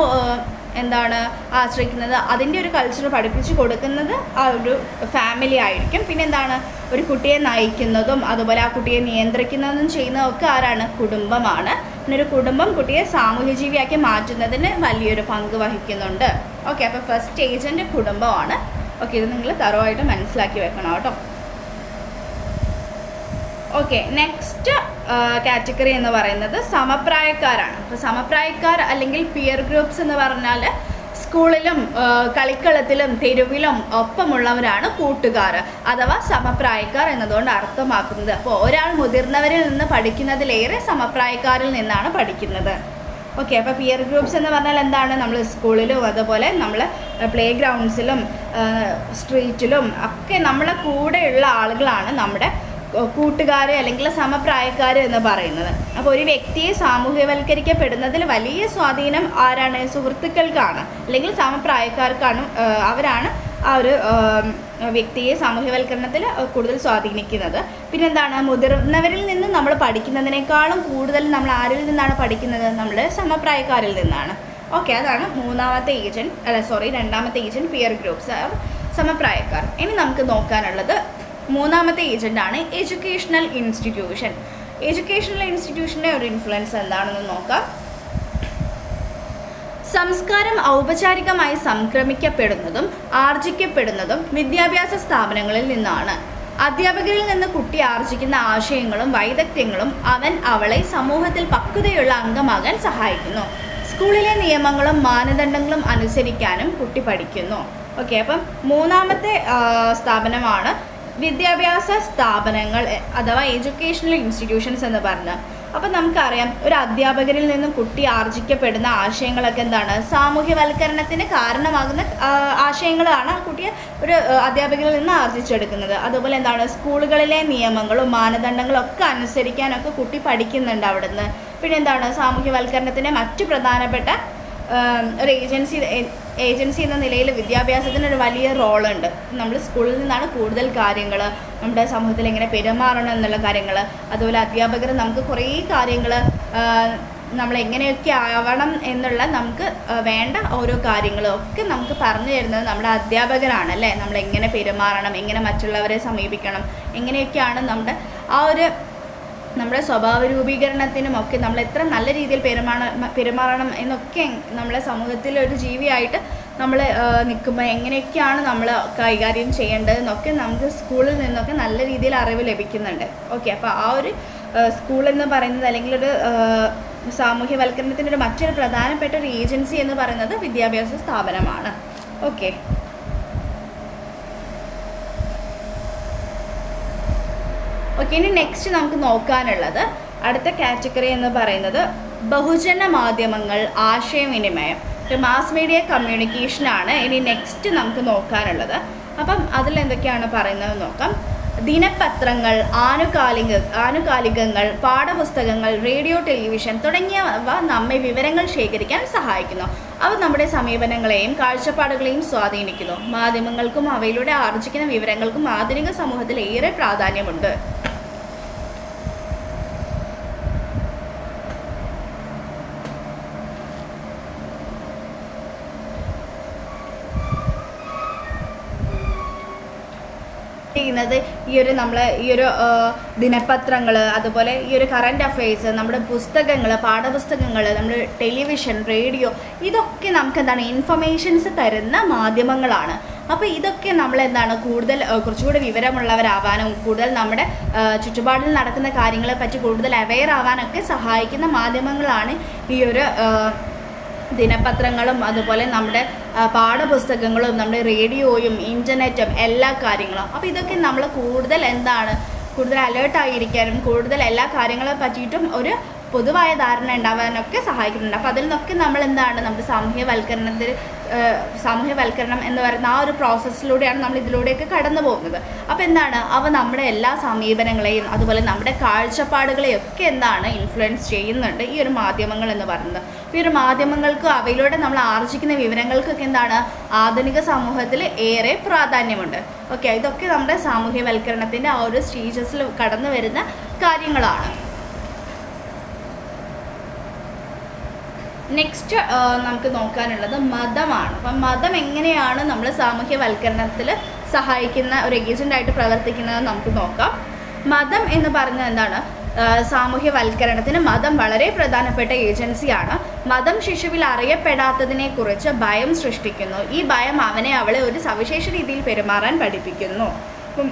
എന്താണ് ആശ്രയിക്കുന്നത് അതിൻ്റെ ഒരു കൾച്ചർ പഠിപ്പിച്ച് കൊടുക്കുന്നത് ആ ഒരു ഫാമിലി ആയിരിക്കും. പിന്നെ എന്താണ്, ഒരു കുട്ടിയെ നയിക്കുന്നതും അതുപോലെ ആ കുട്ടിയെ നിയന്ത്രിക്കുന്നതും ചെയ്യുന്നതൊക്കെ ആരാണ്? കുടുംബമാണ്. പിന്നെ ഒരു കുടുംബം കുട്ടിയെ സാമൂഹ്യജീവിയാക്കി മാറ്റുന്നതിന് വലിയൊരു പങ്ക് വഹിക്കുന്നുണ്ട്. ഓക്കെ, അപ്പോൾ ഫസ്റ്റ് ഏജൻറ്റ് കുടുംബമാണ്. ഓക്കെ, ഇത് നിങ്ങൾ തറവായിട്ട് മനസ്സിലാക്കി വെക്കണം കേട്ടോ. ഓക്കെ, നെക്സ്റ്റ് കാറ്റഗറി എന്ന് പറയുന്നത് സമപ്രായക്കാരാണ്. അപ്പോൾ സമപ്രായക്കാർ അല്ലെങ്കിൽ പിയർ ഗ്രൂപ്പ്സ് എന്ന് പറഞ്ഞാൽ സ്കൂളിലും കളിക്കളത്തിലും തെരുവിലും ഒപ്പമുള്ളവരാണ് കൂട്ടുകാർ അഥവാ സമപ്രായക്കാർ എന്നതുകൊണ്ട് അർത്ഥമാക്കുന്നത്. അപ്പോൾ ഒരാൾ മുതിർന്നവരിൽ നിന്ന് പഠിക്കുന്നതിലേറെ സമപ്രായക്കാരിൽ നിന്നാണ് പഠിക്കുന്നത്. ഓക്കെ, അപ്പോൾ പിയർ ഗ്രൂപ്പ്സ് എന്ന് പറഞ്ഞാൽ എന്താണ്? നമ്മൾ സ്കൂളിലും അതുപോലെ നമ്മൾ പ്ലേ ഗ്രൗണ്ട്സിലും സ്ട്രീറ്റിലും ഒക്കെ നമ്മളെ കൂടെയുള്ള ആളുകളാണ് നമ്മുടെ കൂട്ടുകാർ അല്ലെങ്കിൽ സമപ്രായക്കാർ എന്ന് പറയുന്നത്. അപ്പോൾ ഒരു വ്യക്തിയെ സാമൂഹ്യവൽക്കരിക്കപ്പെടുന്നതിൽ വലിയ സ്വാധീനം ആരാണ്? സുഹൃത്തുക്കൾക്കാണ് അല്ലെങ്കിൽ സമപ്രായക്കാർക്കാണ്. അവരാണ് ആ ഒരു വ്യക്തിയെ സാമൂഹ്യവൽക്കരണത്തിൽ കൂടുതൽ സ്വാധീനിക്കുന്നത്. പിന്നെന്താണ്, മുതിർന്നവരിൽ നിന്ന് നമ്മൾ പഠിക്കുന്നതിനേക്കാളും കൂടുതൽ നമ്മൾ ആരിൽ നിന്നാണ് പഠിക്കുന്നത്? നമ്മുടെ സമപ്രായക്കാരിൽ നിന്നാണ്. ഓക്കെ, അതാണ് രണ്ടാമത്തെ ഏജൻറ്റ് പിയർ ഗ്രൂപ്പ്സ്, സമപ്രായക്കാർ. ഇനി നമുക്ക് നോക്കാനുള്ളത് മൂന്നാമത്തെ ഏജൻ്റാണ് എഡ്യൂക്കേഷണൽ ഇൻസ്റ്റിറ്റ്യൂഷൻ. എഡ്യൂക്കേഷണൽ ഇൻസ്റ്റിറ്റ്യൂഷൻ്റെ ഒരു ഇൻഫ്ലുവൻസ് എന്താണെന്ന് നോക്കാം. സംസ്കാരം ഔപചാരികമായി സംക്രമിക്കപ്പെടുന്നതും ആർജിക്കപ്പെടുന്നതും വിദ്യാഭ്യാസ സ്ഥാപനങ്ങളിൽ നിന്നാണ്. അധ്യാപകരിൽ നിന്ന് കുട്ടി ആർജിക്കുന്ന ആശയങ്ങളും വൈദഗ്ധ്യങ്ങളും അവൻ അവളെ സമൂഹത്തിൽ പക്വതയുള്ള അംഗമാകാൻ സഹായിക്കുന്നു. സ്കൂളിലെ നിയമങ്ങളും മാനദണ്ഡങ്ങളും അനുസരിക്കാനും കുട്ടി പഠിക്കുന്നു. ഓക്കെ, അപ്പം മൂന്നാമത്തെ സ്ഥാപനമാണ് വിദ്യാഭ്യാസ സ്ഥാപനങ്ങൾ അഥവാ എഡ്യൂക്കേഷണൽ ഇൻസ്റ്റിറ്റ്യൂഷൻസ് എന്ന് പറഞ്ഞാൽ. അപ്പം നമുക്കറിയാം, ഒരു അധ്യാപകരിൽ നിന്നും കുട്ടി ആർജിക്കപ്പെടുന്ന ആശയങ്ങളൊക്കെ എന്താണ്? സാമൂഹ്യവൽക്കരണത്തിന് കാരണമാകുന്ന ആശയങ്ങളാണ് കുട്ടിയെ ഒരു അധ്യാപകരിൽ നിന്ന് ആർജിച്ചെടുക്കുന്നത്. അതുപോലെ എന്താണ്, സ്കൂളുകളിലെ നിയമങ്ങളും മാനദണ്ഡങ്ങളും ഒക്കെ അനുസരിക്കാനൊക്കെ കുട്ടി പഠിക്കുന്നുണ്ട് അവിടുന്ന്. പിന്നെ എന്താണ്, സാമൂഹ്യവൽക്കരണത്തിൻ്റെ മറ്റു പ്രധാനപ്പെട്ട ഒരു ഏജൻസി എന്ന നിലയിൽ വിദ്യാഭ്യാസത്തിനൊരു വലിയ റോളുണ്ട്. നമ്മൾ സ്കൂളിൽ നിന്നാണ് കൂടുതൽ കാര്യങ്ങൾ, നമ്മുടെ സമൂഹത്തിൽ എങ്ങനെ പെരുമാറണം എന്നുള്ള കാര്യങ്ങൾ, അതുപോലെ അധ്യാപകർ നമുക്ക് കുറേ കാര്യങ്ങൾ നമ്മൾ എങ്ങനെയൊക്കെ ആവണം എന്നുള്ള നമുക്ക് വേണ്ട ഓരോ കാര്യങ്ങളും ഒക്കെ നമുക്ക് പറഞ്ഞു തരുന്നത് നമ്മുടെ അധ്യാപകരാണ് അല്ലേ. നമ്മൾ എങ്ങനെ പെരുമാറണം, എങ്ങനെ മറ്റുള്ളവരെ സമീപിക്കണം, എങ്ങനെയൊക്കെയാണ് നമ്മുടെ സ്വഭാവ രൂപീകരണത്തിനുമൊക്കെ നമ്മൾ എത്ര നല്ല രീതിയിൽ പെരുമാറണം എന്നൊക്കെ നമ്മളെ സമൂഹത്തിൽ ഒരു ജീവിയായിട്ട് നമ്മൾ നിൽക്കുമ്പോൾ എങ്ങനെയൊക്കെയാണ് നമ്മൾ കൈകാര്യം ചെയ്യേണ്ടതെന്നൊക്കെ നമുക്ക് സ്കൂളിൽ നിന്നൊക്കെ നല്ല രീതിയിൽ അറിവ് ലഭിക്കുന്നുണ്ട്. ഓക്കെ, അപ്പോൾ ആ ഒരു സ്കൂളെന്ന് പറയുന്നത് അല്ലെങ്കിൽ ഒരു സാമൂഹ്യവൽക്കരണത്തിൻ്റെ ഒരു മറ്റൊരു പ്രധാനപ്പെട്ട ഒരു ഏജൻസി എന്ന് പറയുന്നത് വിദ്യാഭ്യാസ സ്ഥാപനമാണ്. ഓക്കെ, ഇനി നെക്സ്റ്റ് നമുക്ക് നോക്കാനുള്ളത് അടുത്ത കാറ്റഗറി എന്ന് പറയുന്നത് ബഹുജന മാധ്യമങ്ങൾ, ആശയവിനിമയം, മാസ് മീഡിയ കമ്മ്യൂണിക്കേഷനാണ് ഇനി നെക്സ്റ്റ് നമുക്ക് നോക്കാനുള്ളത്. അപ്പം അതിലെന്തൊക്കെയാണ് പറയുന്നത് നോക്കാം. ദിനപത്രങ്ങൾ, ആനുകാലികങ്ങൾ, പാഠപുസ്തകങ്ങൾ, റേഡിയോ, ടെലിവിഷൻ തുടങ്ങിയവ നമ്മെ വിവരങ്ങൾ ശേഖരിക്കാൻ സഹായിക്കുന്നു. അവ നമ്മുടെ സമീപനങ്ങളെയും കാഴ്ചപ്പാടുകളെയും സ്വാധീനിക്കുന്നു. മാധ്യമങ്ങൾക്കും അവയിലൂടെ ആർജിക്കുന്ന വിവരങ്ങൾക്കും ആധുനിക സമൂഹത്തിൽ ഏറെ പ്രാധാന്യമുണ്ട്. ചെയ്യുന്നത് ഈ ഒരു ദിനപത്രങ്ങൾ, അതുപോലെ ഈ ഒരു കറണ്ട് അഫെയർസ്, നമ്മുടെ പുസ്തകങ്ങൾ, പാഠപുസ്തകങ്ങൾ, നമ്മുടെ ടെലിവിഷൻ, റേഡിയോ, ഇതൊക്കെ നമുക്ക് എന്താണ് ഇൻഫർമേഷൻസ് തരുന്ന മാധ്യമങ്ങളാണ്. അപ്പോൾ ഇതൊക്കെ നമ്മളെന്താണ് കൂടുതൽ കുറച്ചുകൂടി വിവരമുള്ളവരാവാനും കൂടുതൽ നമ്മുടെ ചുറ്റുപാടിൽ നടക്കുന്ന കാര്യങ്ങളെ പറ്റി കൂടുതൽ അവെയർ ആവാനൊക്കെ സഹായിക്കുന്ന മാധ്യമങ്ങളാണ് ഈ ഒരു ദിനപത്രങ്ങളും അതുപോലെ നമ്മുടെ പാഠപുസ്തകങ്ങളും നമ്മുടെ റേഡിയോയും ഇൻ്റർനെറ്റും എല്ലാ കാര്യങ്ങളും. അപ്പോൾ ഇതൊക്കെ നമ്മൾ കൂടുതൽ അലേർട്ടായിരിക്കാനും കൂടുതൽ എല്ലാ കാര്യങ്ങളെ പറ്റിയിട്ടും ഒരു പൊതുവായ ധാരണ ഉണ്ടാവാനൊക്കെ സഹായിക്കുന്നുണ്ട്. അപ്പോൾ അതിൽ നിന്നൊക്കെ നമ്മുടെ സാമൂഹ്യവൽക്കരണം എന്ന് പറയുന്ന ആ ഒരു പ്രോസസ്സിലൂടെയാണ് നമ്മൾ ഇതിലൂടെയൊക്കെ കടന്നു പോകുന്നത്. അപ്പോൾ അവ നമ്മുടെ എല്ലാ സമീപനങ്ങളെയും അതുപോലെ നമ്മുടെ കാഴ്ചപ്പാടുകളെയൊക്കെ ഇൻഫ്ലുവൻസ് ചെയ്യുന്നുണ്ട് ഈ ഒരു മാധ്യമങ്ങൾ എന്ന് പറയുന്നത്. ഈ ഒരു മാധ്യമങ്ങൾക്ക് അവയിലൂടെ നമ്മൾ ആർജിക്കുന്ന വിവരങ്ങൾക്കൊക്കെ ആധുനിക സമൂഹത്തിൽ ഏറെ പ്രാധാന്യമുണ്ട്. ഓക്കെ, ഇതൊക്കെ നമ്മുടെ സാമൂഹ്യവൽക്കരണത്തിൻ്റെ ആ ഒരു സ്റ്റേജസിൽ കടന്നു വരുന്ന കാര്യങ്ങളാണ്. നെക്സ്റ്റ് നമുക്ക് നോക്കാനുള്ളത് മതമാണ്. അപ്പം മതം എങ്ങനെയാണ് നമ്മൾ സാമൂഹ്യവൽക്കരണത്തിൽ സഹായിക്കുന്ന ഒരു ഏജൻ്റായിട്ട് പ്രവർത്തിക്കുന്നത് നമുക്ക് നോക്കാം. മതം എന്ന് പറഞ്ഞാൽ സാമൂഹ്യവൽക്കരണത്തിന് മതം വളരെ പ്രധാനപ്പെട്ട ഏജൻസിയാണ്. മതം ശിശുവിൽ അറിയപ്പെടാത്തതിനെക്കുറിച്ച് ഭയം സൃഷ്ടിക്കുന്നു. ഈ ഭയം അവളെ ഒരു സവിശേഷ രീതിയിൽ പെരുമാറാൻ പഠിപ്പിക്കുന്നു. അപ്പം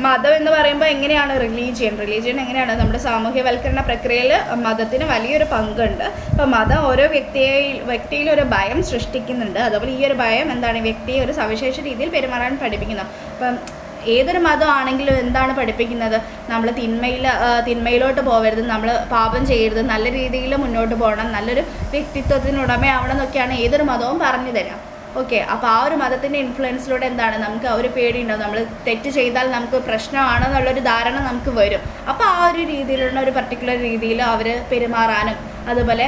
മതം എന്ന് പറയുമ്പോൾ എങ്ങനെയാണ് റിലീജിയൻ എങ്ങനെയാണ് നമ്മുടെ സാമൂഹ്യവൽക്കരണ പ്രക്രിയയിൽ മതത്തിന് വലിയൊരു പങ്കുണ്ട്. അപ്പോൾ മതം ഓരോ വ്യക്തിയിൽ ഒരു ഭയം സൃഷ്ടിക്കുന്നുണ്ട്. അതുപോലെ ഈ ഒരു ഭയം വ്യക്തിയെ ഒരു സവിശേഷ രീതിയിൽ പെരുമാറാൻ പഠിപ്പിക്കുന്നു. അപ്പം ഏതൊരു മതമാണെങ്കിലും എന്താണ് പഠിപ്പിക്കുന്നത്? നമ്മൾ തിന്മയിലോട്ട് പോകരുത്, നമ്മൾ പാപം ചെയ്യരുത്, നല്ല രീതിയിൽ മുന്നോട്ട് പോകണം, നല്ലൊരു വ്യക്തിത്വത്തിനുടമയാവണം എന്നൊക്കെയാണ് ഏതൊരു മതവും പറഞ്ഞു തരാം. ഓക്കെ, അപ്പോൾ ആ ഒരു മതത്തിൻ്റെ ഇൻഫ്ലുവൻസിലൂടെ നമുക്ക് ആ ഒരു പേടിയുണ്ടാവും. നമ്മൾ തെറ്റ് ചെയ്താൽ നമുക്ക് പ്രശ്നമാണെന്നുള്ളൊരു ധാരണ നമുക്ക് വരും. അപ്പോൾ ആ ഒരു രീതിയിലുള്ള ഒരു പർട്ടിക്കുലർ രീതിയിൽ അവർ പെരുമാറാനും അതുപോലെ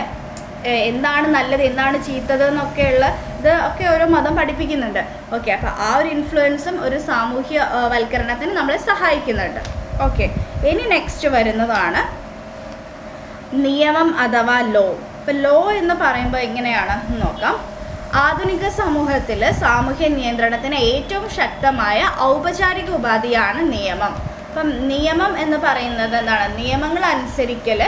എന്താണ് നല്ലത് എന്താണ് ചീത്തത് എന്നൊക്കെയുള്ള ഒക്കെ ഓരോ മതം പഠിപ്പിക്കുന്നുണ്ട്. ഓക്കെ, അപ്പോൾ ആ ഒരു ഇൻഫ്ലുവൻസും ഒരു സാമൂഹ്യവൽക്കരണത്തിന് നമ്മളെ സഹായിക്കുന്നുണ്ട്. ഓക്കെ, ഇനി നെക്സ്റ്റ് വരുന്നതാണ് നിയമം അഥവാ ലോ. ഇപ്പോൾ ലോ എന്ന് പറയുമ്പോൾ എങ്ങനെയാണ് നോക്കാം. ആധുനിക സമൂഹത്തിൽ സാമൂഹ്യ നിയന്ത്രണത്തിന് ഏറ്റവും ശക്തമായ ഔപചാരിക ഉപാധിയാണ് നിയമം. അപ്പം നിയമം എന്ന് പറയുന്നത് നിയമങ്ങൾ അനുസരിക്കൽ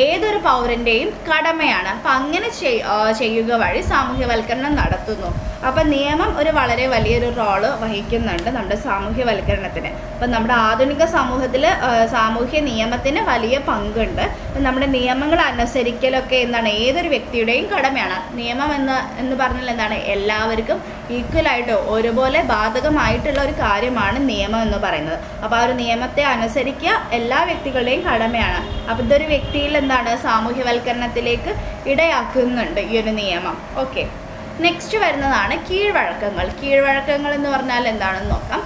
ഏതൊരു പൗരൻ്റെയും കടമയാണ്. അപ്പം അങ്ങനെ ചെയ്യുക വഴി സാമൂഹ്യവൽക്കരണം നടത്തുന്നു. അപ്പം നിയമം വളരെ വലിയൊരു റോള് വഹിക്കുന്നുണ്ട് നമ്മുടെ സാമൂഹ്യവൽക്കരണത്തിന്. അപ്പം നമ്മുടെ ആധുനിക സമൂഹത്തിൽ സാമൂഹ്യ നിയമത്തിന് വലിയ പങ്കുണ്ട്. നമ്മുടെ നിയമങ്ങൾ അനുസരിക്കലൊക്കെ ഏതൊരു വ്യക്തിയുടെയും കടമയാണ്. നിയമം എന്ന് പറഞ്ഞാൽ എല്ലാവർക്കും ഈക്വലായിട്ട് ഒരുപോലെ ബാധകമായിട്ടുള്ള ഒരു കാര്യമാണ് നിയമം എന്ന് പറയുന്നത്. അപ്പോൾ ആ ഒരു നിയമത്തെ അനുസരിക്കുക എല്ലാ വ്യക്തികളുടെയും കടമയാണ്. അപ്പോൾ ഇതൊരു വ്യക്തിയിൽ സാമൂഹ്യവൽക്കരണത്തിലേക്ക് ഇടയാക്കുന്നുണ്ട് ഈ ഒരു നിയമം. ഓക്കെ, നെക്സ്റ്റ് വരുന്നതാണ് കീഴ്വഴക്കങ്ങൾ എന്ന് പറഞ്ഞാൽ എന്താണെന്ന് നോക്കാം.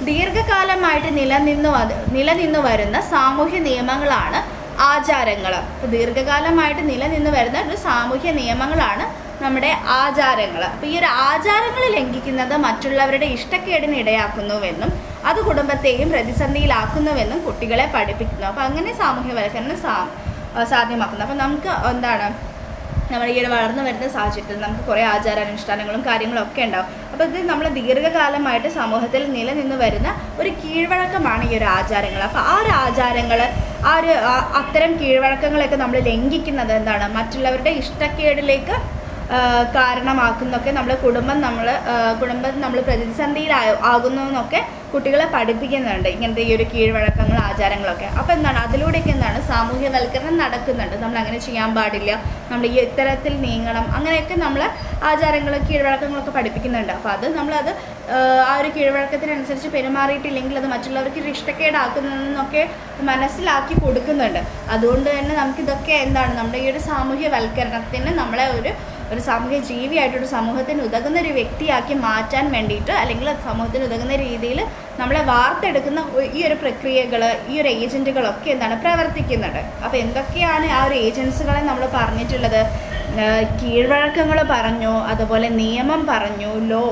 ദീർഘകാലമായിട്ട് നിലനിന്നു വരുന്ന സാമൂഹ്യ നിയമങ്ങളാണ് ആചാരങ്ങൾ. അപ്പോൾ ദീർഘകാലമായിട്ട് നിലനിന്നു വരുന്ന ഒരു സാമൂഹ്യ നിയമങ്ങളാണ് നമ്മുടെ ആചാരങ്ങൾ. അപ്പോൾ ഈ ഒരു ആചാരങ്ങൾ ലംഘിക്കുന്നത് മറ്റുള്ളവരുടെ ഇഷ്ടക്കേടിന് ഇടയാക്കുന്നുവെന്നും അത് കുടുംബത്തെയും പ്രതിസന്ധിയിലാക്കുന്നുവെന്നും കുട്ടികളെ പഠിപ്പിക്കുന്നു. അപ്പോൾ അങ്ങനെ സാമൂഹ്യവൽക്കരണം സാധ്യമാക്കുന്നു. അപ്പോൾ നമുക്ക് നമ്മുടെ ഈ ഒരു വളർന്നു വരുന്ന സാഹചര്യത്തിൽ നമുക്ക് കുറേ ആചാരാനുഷ്ഠാനങ്ങളും കാര്യങ്ങളൊക്കെ ഉണ്ടാവും. അപ്പോൾ ഇത് നമ്മൾ ദീർഘകാലമായിട്ട് സമൂഹത്തിൽ നിലനിന്ന് വരുന്ന ഒരു കീഴ്വഴക്കമാണ് ഈ ഒരു ആചാരങ്ങൾ. അപ്പോൾ ആ ഒരു ആചാരങ്ങൾ അത്തരം കീഴ്വഴക്കങ്ങളൊക്കെ നമ്മൾ ലംഘിക്കുന്നത് മറ്റുള്ളവരുടെ ഇഷ്ടക്കേടിലേക്ക് കാരണമാക്കുന്നൊക്കെ കുടുംബം നമ്മൾ പ്രതിസന്ധിയിലാകുന്നു എന്നൊക്കെ കുട്ടികളെ പഠിപ്പിക്കുന്നുണ്ട് ഇങ്ങനത്തെ ഈ ഒരു കീഴ്വഴക്കങ്ങൾ ആചാരങ്ങളൊക്കെ. അപ്പോൾ അതിലൂടെയൊക്കെ സാമൂഹ്യവൽക്കരണം നടക്കുന്നുണ്ട്. നമ്മൾ അങ്ങനെ ചെയ്യാൻ പാടില്ല, നമ്മൾ ഈ ഇത്തരത്തിൽ നീങ്ങണം, അങ്ങനെയൊക്കെ നമ്മൾ ആചാരങ്ങൾ കീഴ്വഴക്കങ്ങളൊക്കെ പഠിപ്പിക്കുന്നുണ്ട്. അപ്പോൾ നമ്മളത് ആ ഒരു കീഴ്വഴക്കത്തിനനുസരിച്ച് പെരുമാറിയിട്ടില്ലെങ്കിൽ അത് മറ്റുള്ളവർക്ക് ഇഷ്ടക്കേടാക്കുന്നതെന്നൊക്കെ മനസ്സിലാക്കി കൊടുക്കുന്നുണ്ട്. അതുകൊണ്ട് തന്നെ നമുക്കിതൊക്കെ നമ്മുടെ ഈ ഒരു സാമൂഹ്യവൽക്കരണത്തിന് നമ്മളെ ഒരു ഒരു സാമൂഹ്യ ജീവിയായിട്ടൊരു സമൂഹത്തിന് ഉതകുന്ന ഒരു വ്യക്തിയാക്കി മാറ്റാൻ വേണ്ടിയിട്ട്, അല്ലെങ്കിൽ സമൂഹത്തിന് ഉതകുന്ന രീതിയിൽ നമ്മളെ വാർത്തെടുക്കുന്ന ഈ ഒരു പ്രക്രിയകൾ, ഈ ഒരു ഏജൻറ്റുകളൊക്കെ എന്താണ് പ്രവർത്തിക്കുന്നുണ്ട്. അപ്പോൾ എന്തൊക്കെയാണ് ആ ഒരു ഏജൻസികളെ നമ്മൾ പറഞ്ഞിട്ടുള്ളത്? കീഴ്വഴക്കങ്ങൾ പറഞ്ഞു, അതുപോലെ നിയമം പറഞ്ഞു, ലോ,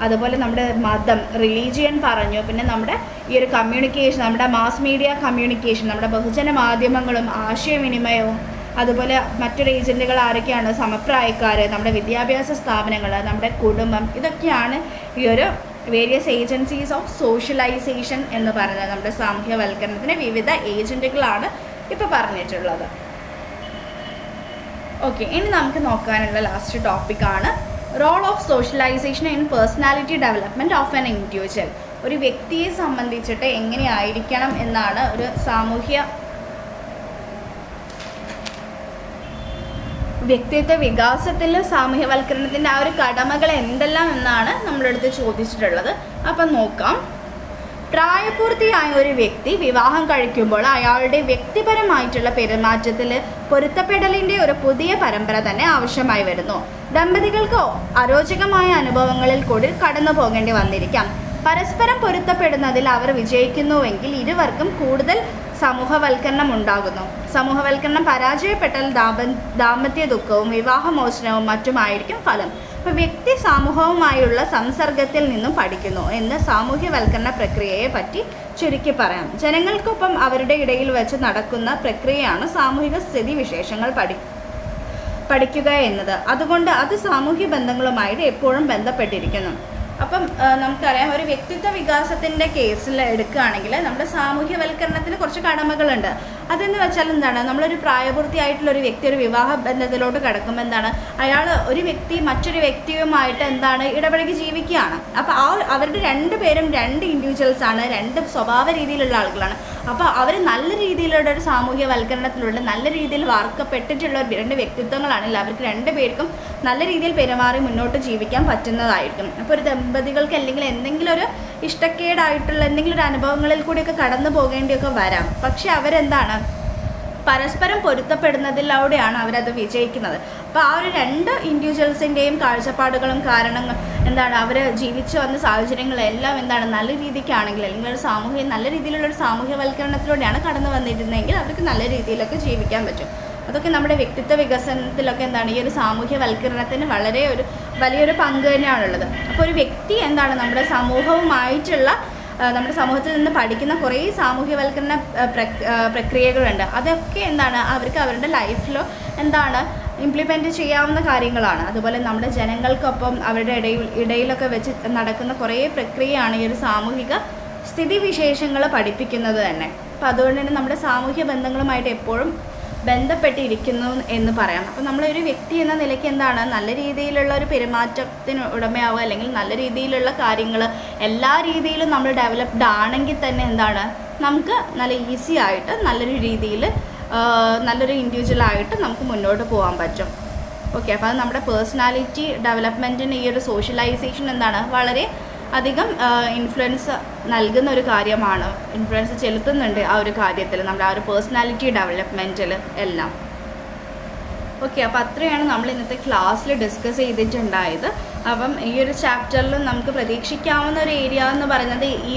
അതുപോലെ നമ്മുടെ മതം, റിലീജിയൻ പറഞ്ഞു, പിന്നെ നമ്മുടെ ഈ ഒരു കമ്മ്യൂണിക്കേഷൻ, നമ്മുടെ മാസ് മീഡിയ കമ്മ്യൂണിക്കേഷൻ, നമ്മുടെ ബഹുജന മാധ്യമങ്ങളും ആശയവിനിമയവും, അതുപോലെ മറ്റൊരു ഏജൻറ്റുകൾ ആരൊക്കെയാണ്? സമപ്രായക്കാർ, നമ്മുടെ വിദ്യാഭ്യാസ സ്ഥാപനങ്ങൾ, നമ്മുടെ കുടുംബം, ഇതൊക്കെയാണ് ഈ ഒരു വേരിയസ് ഏജൻസീസ് ഓഫ് സോഷ്യലൈസേഷൻ എന്ന് പറയുന്നത്. നമ്മുടെ സാമൂഹ്യവൽക്കരണത്തിന് വിവിധ ഏജൻറ്റുകളാണ് ഇപ്പോൾ പറഞ്ഞിട്ടുള്ളത്. ഓക്കെ, ഇനി നമുക്ക് നോക്കാനുള്ള ലാസ്റ്റ് ടോപ്പിക്കാണ് role of socialisation in personality development of an individual. ഒരു വ്യക്തിയെ സംബന്ധിച്ചിട്ട് എങ്ങനെയായിരിക്കണം എന്നാണ് ഒരു വ്യക്തിത്വ വികാസത്തിൽ സാമൂഹ്യവൽക്കരണത്തിൻ്റെ ആ ഒരു കടമകൾ എന്തെല്ലാം എന്നാണ് നമ്മുടെ അടുത്ത് ചോദിച്ചിട്ടുള്ളത്. അപ്പം നോക്കാം. പ്രായപൂർത്തിയായ ഒരു വ്യക്തി വിവാഹം കഴിക്കുമ്പോൾ അയാളുടെ വ്യക്തിപരമായിട്ടുള്ള പെരുമാറ്റത്തിൽ പൊരുത്തപ്പെടലിൻ്റെ ഒരു പുതിയ പരമ്പര തന്നെ ആവശ്യമായി വരുന്നു. ദമ്പതികൾക്ക് അരോചകമായ അനുഭവങ്ങളിൽ കൂടി കടന്നു പോകേണ്ടി വന്നിരിക്കാം. പരസ്പരം പൊരുത്തപ്പെടുന്നതിൽ അവർ വിജയിക്കുന്നുവെങ്കിൽ ഇരുവർക്കും കൂടുതൽ സമൂഹവൽക്കരണം ഉണ്ടാകുന്നു. സമൂഹവൽക്കരണം പരാജയപ്പെട്ടാൽ ദാമ്പത്യ ദുഃഖവും വിവാഹമോചനവും മറ്റുമായിരിക്കും ഫലം. അപ്പോൾ വ്യക്തി സമൂഹവുമായുള്ള സംസർഗത്തിൽ നിന്നും പഠിക്കുന്നു എന്ന് സാമൂഹ്യവൽക്കരണ പ്രക്രിയയെ പറ്റി ചുരുക്കി പറയാം. ജനങ്ങൾക്കൊപ്പം അവരുടെ ഇടയിൽ വെച്ച് നടക്കുന്ന പ്രക്രിയയാണ് സാമൂഹിക സ്ഥിതിവിശേഷങ്ങൾ പഠിക്കുക എന്നത്. അതുകൊണ്ട് അത് സാമൂഹ്യ ബന്ധങ്ങളുമായിട്ട് എപ്പോഴും ബന്ധപ്പെട്ടിരിക്കുന്നു. അപ്പം നമുക്കറിയാം, ഒരു വ്യക്തിത്വ വികാസത്തിൻ്റെ കേസിൽ എടുക്കുകയാണെങ്കിൽ നമ്മുടെ സാമൂഹ്യവൽക്കരണത്തിന് കുറച്ച് കടമകളുണ്ട്. അതെന്ന് വെച്ചാൽ എന്താണ്? നമ്മളൊരു പ്രായപൂർത്തിയായിട്ടുള്ള ഒരു വ്യക്തി ഒരു വിവാഹ ബന്ധത്തിലോട്ട് കിടക്കുമ്പോൾ എന്താണ്, ഒരു വ്യക്തി മറ്റൊരു വ്യക്തിയുമായിട്ട് എന്താണ് ഇടപഴകി ജീവിക്കുകയാണ്. അപ്പോൾ അവരുടെ രണ്ടുപേരും രണ്ട് ഇൻഡിവിജ്വൽസാണ്, രണ്ട് സ്വഭാവ രീതിയിലുള്ള ആളുകളാണ്. അപ്പോൾ അവർ നല്ല രീതിയിലുള്ള ഒരു സാമൂഹ്യവൽക്കരണത്തിലൂടെ നല്ല രീതിയിൽ വാർക്കപ്പെട്ടിട്ടുള്ള രണ്ട് വ്യക്തിത്വങ്ങളാണെങ്കിൽ അവർക്ക് രണ്ടുപേർക്കും നല്ല രീതിയിൽ പെരുമാറി മുന്നോട്ട് ജീവിക്കാൻ പറ്റുന്നതായിരിക്കും. അപ്പോൾ ഒരു ദമ്പതികൾക്ക് അല്ലെങ്കിൽ എന്തെങ്കിലും ഒരു ഇഷ്ടക്കേടായിട്ടുള്ള എന്തെങ്കിലും ഒരു അനുഭവങ്ങളിൽ കൂടിയൊക്കെ കടന്നു പോകേണ്ടിയൊക്കെ വരാം. പക്ഷെ അവരെന്താണ്, പരസ്പരം പൊരുത്തപ്പെടുന്നതിലൂടെയാണ് അവരത് വിജയിക്കുന്നത്. അപ്പോൾ ആ ഒരു രണ്ട് ഇൻഡിവിജ്വൽസിൻ്റെയും കാഴ്ചപ്പാടുകളും കാരണങ്ങൾ എന്താണ്, അവർ ജീവിച്ചു വന്ന സാഹചര്യങ്ങളെല്ലാം എന്താണ് നല്ല രീതിക്കാണെങ്കിൽ, അല്ലെങ്കിൽ ഒരു നല്ല രീതിയിലുള്ളൊരു സാമൂഹ്യവൽക്കരണത്തിലൂടെയാണ് കടന്നു വന്നിരുന്നതെങ്കിൽ അവർക്ക് നല്ല രീതിയിലൊക്കെ ജീവിക്കാൻ പറ്റും. അതൊക്കെ നമ്മുടെ വ്യക്തിത്വ വികസനത്തിലൊക്കെ എന്താണ് ഈ ഒരു സാമൂഹ്യവൽക്കരണത്തിന് വലിയൊരു പങ്ക് തന്നെയാണുള്ളത്. അപ്പോൾ ഒരു വ്യക്തി എന്താണ് നമ്മുടെ സമൂഹത്തിൽ നിന്ന് പഠിക്കുന്ന കുറേ സാമൂഹ്യവൽക്കരണ പ്രക്രിയകളുണ്ട്. അതൊക്കെ എന്താണ് അവർക്ക് അവരുടെ ലൈഫിലോ എന്താണ് ഇംപ്ലിമെൻറ്റ് ചെയ്യാവുന്ന കാര്യങ്ങളാണ്. അതുപോലെ നമ്മുടെ ജനങ്ങൾക്കൊപ്പം അവരുടെ ഇടയിലൊക്കെ വെച്ച് നടക്കുന്ന കുറേ പ്രക്രിയയാണ് ഈ ഒരു സാമൂഹിക സ്ഥിതിവിശേഷങ്ങൾ പഠിപ്പിക്കുന്നത് തന്നെ. അപ്പോൾ അതുകൊണ്ട് തന്നെ നമ്മുടെ സാമൂഹ്യ ബന്ധങ്ങളുമായിട്ട് എപ്പോഴും ബന്ധപ്പെട്ടിരിക്കുന്നു എന്ന് പറയാം. അപ്പോൾ നമ്മളൊരു വ്യക്തി എന്ന നിലയ്ക്ക് എന്താണ് നല്ല രീതിയിലുള്ള ഒരു പെരുമാറ്റത്തിന് ഉടമയാവുക, അല്ലെങ്കിൽ നല്ല രീതിയിലുള്ള കാര്യങ്ങൾ എല്ലാ രീതിയിലും നമ്മൾ ഡെവലപ്ഡ് ആണെങ്കിൽ തന്നെ എന്താണ് നമുക്ക് നല്ല ഈസി ആയിട്ട് നല്ലൊരു രീതിയിൽ നല്ലൊരു ഇൻഡിവിജ്വലായിട്ട് നമുക്ക് മുന്നോട്ട് പോകാൻ പറ്റും. ഓക്കെ, അപ്പോൾ അത് നമ്മുടെ പേഴ്സണാലിറ്റി ഡെവലപ്മെൻറ്റിന് ഈ ഒരു സോഷ്യലൈസേഷൻ എന്താണ് വളരെ അധികം ഇൻഫ്ലുവൻസ് നൽകുന്ന ഒരു കാര്യമാണ്, ഇൻഫ്ലുവൻസ് ചെലുത്തുന്നുണ്ട് ആ ഒരു കാര്യത്തിൽ, നമ്മുടെ ആ ഒരു പേഴ്സണാലിറ്റി ഡെവലപ്മെൻറ്റിൽ എല്ലാം. ഓക്കെ, അപ്പോൾ അത്രയാണ് നമ്മൾ ഇന്നത്തെ ക്ലാസ്സിൽ ഡിസ്കസ് ചെയ്തിട്ടുണ്ടായത്. അപ്പം ഈ ഒരു ചാപ്റ്ററിൽ നമുക്ക് പ്രതീക്ഷിക്കാവുന്ന ഒരു ഏരിയ എന്ന് പറയുന്നത് ഈ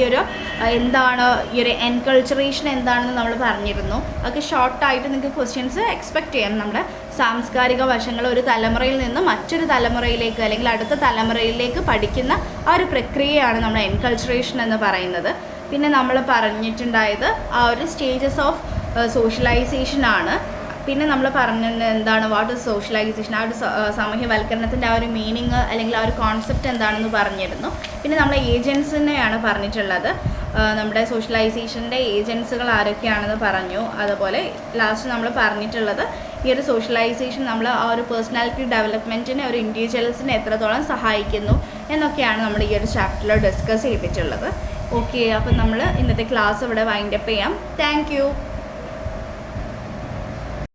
ഒരു എൻകൾച്ചറേഷൻ എന്താണെന്ന് നമ്മൾ പറഞ്ഞിരുന്നു. അതൊക്കെ ഷോർട്ടായിട്ട് നിങ്ങൾക്ക് ക്വസ്റ്റ്യൻസ് എക്സ്പെക്റ്റ് ചെയ്യാം. നമ്മുടെ സാംസ്കാരിക വശങ്ങൾ ഒരു തലമുറയിൽ നിന്ന് മറ്റൊരു തലമുറയിലേക്ക് അല്ലെങ്കിൽ അടുത്ത തലമുറയിലേക്ക് പഠിക്കുന്ന ആ ഒരു പ്രക്രിയയാണ് നമ്മുടെ എൻകൾച്ചറേഷൻ എന്ന് പറയുന്നത്. പിന്നെ നമ്മൾ പറഞ്ഞിട്ടുണ്ടായത് ആ ഒരു സ്റ്റേജസ് ഓഫ് സോഷ്യലൈസേഷനാണ്. പിന്നെ നമ്മൾ പറഞ്ഞത് എന്താണ് വാട്ട് ഇസ് സോഷ്യലൈസേഷൻ, ആ ഒരു സാമൂഹ്യവൽക്കരണത്തിൻ്റെ ആ ഒരു മീനിങ് അല്ലെങ്കിൽ ആ ഒരു കോൺസെപ്റ്റ് എന്താണെന്ന് പറഞ്ഞിരുന്നു. പിന്നെ നമ്മൾ ഏജൻസിനെയാണ് പറഞ്ഞിട്ടുള്ളത്, നമ്മുടെ സോഷ്യലൈസേഷൻ്റെ ഏജൻസുകൾ ആരൊക്കെയാണെന്ന് പറഞ്ഞു. അതുപോലെ ലാസ്റ്റ് നമ്മൾ പറഞ്ഞിട്ടുള്ളത് ഈ ഒരു സോഷ്യലൈസേഷൻ നമ്മൾ ആ ഒരു പേഴ്സണാലിറ്റി ഡെവലപ്മെൻറ്റിനെ ഒരു ഇൻഡിവിജ്വൽസിനെ എത്രത്തോളം സഹായിക്കുന്നു എന്നൊക്കെയാണ് നമ്മൾ ഈ ഒരു ചാപ്റ്ററിൽ ഡിസ്കസ് ചെയ്തിട്ടുള്ളത്. ഓക്കെ, അപ്പം നമ്മൾ ഇന്നത്തെ ക്ലാസ് ഇവിടെ വൈൻഡപ്പ് ചെയ്യാം. Thank you.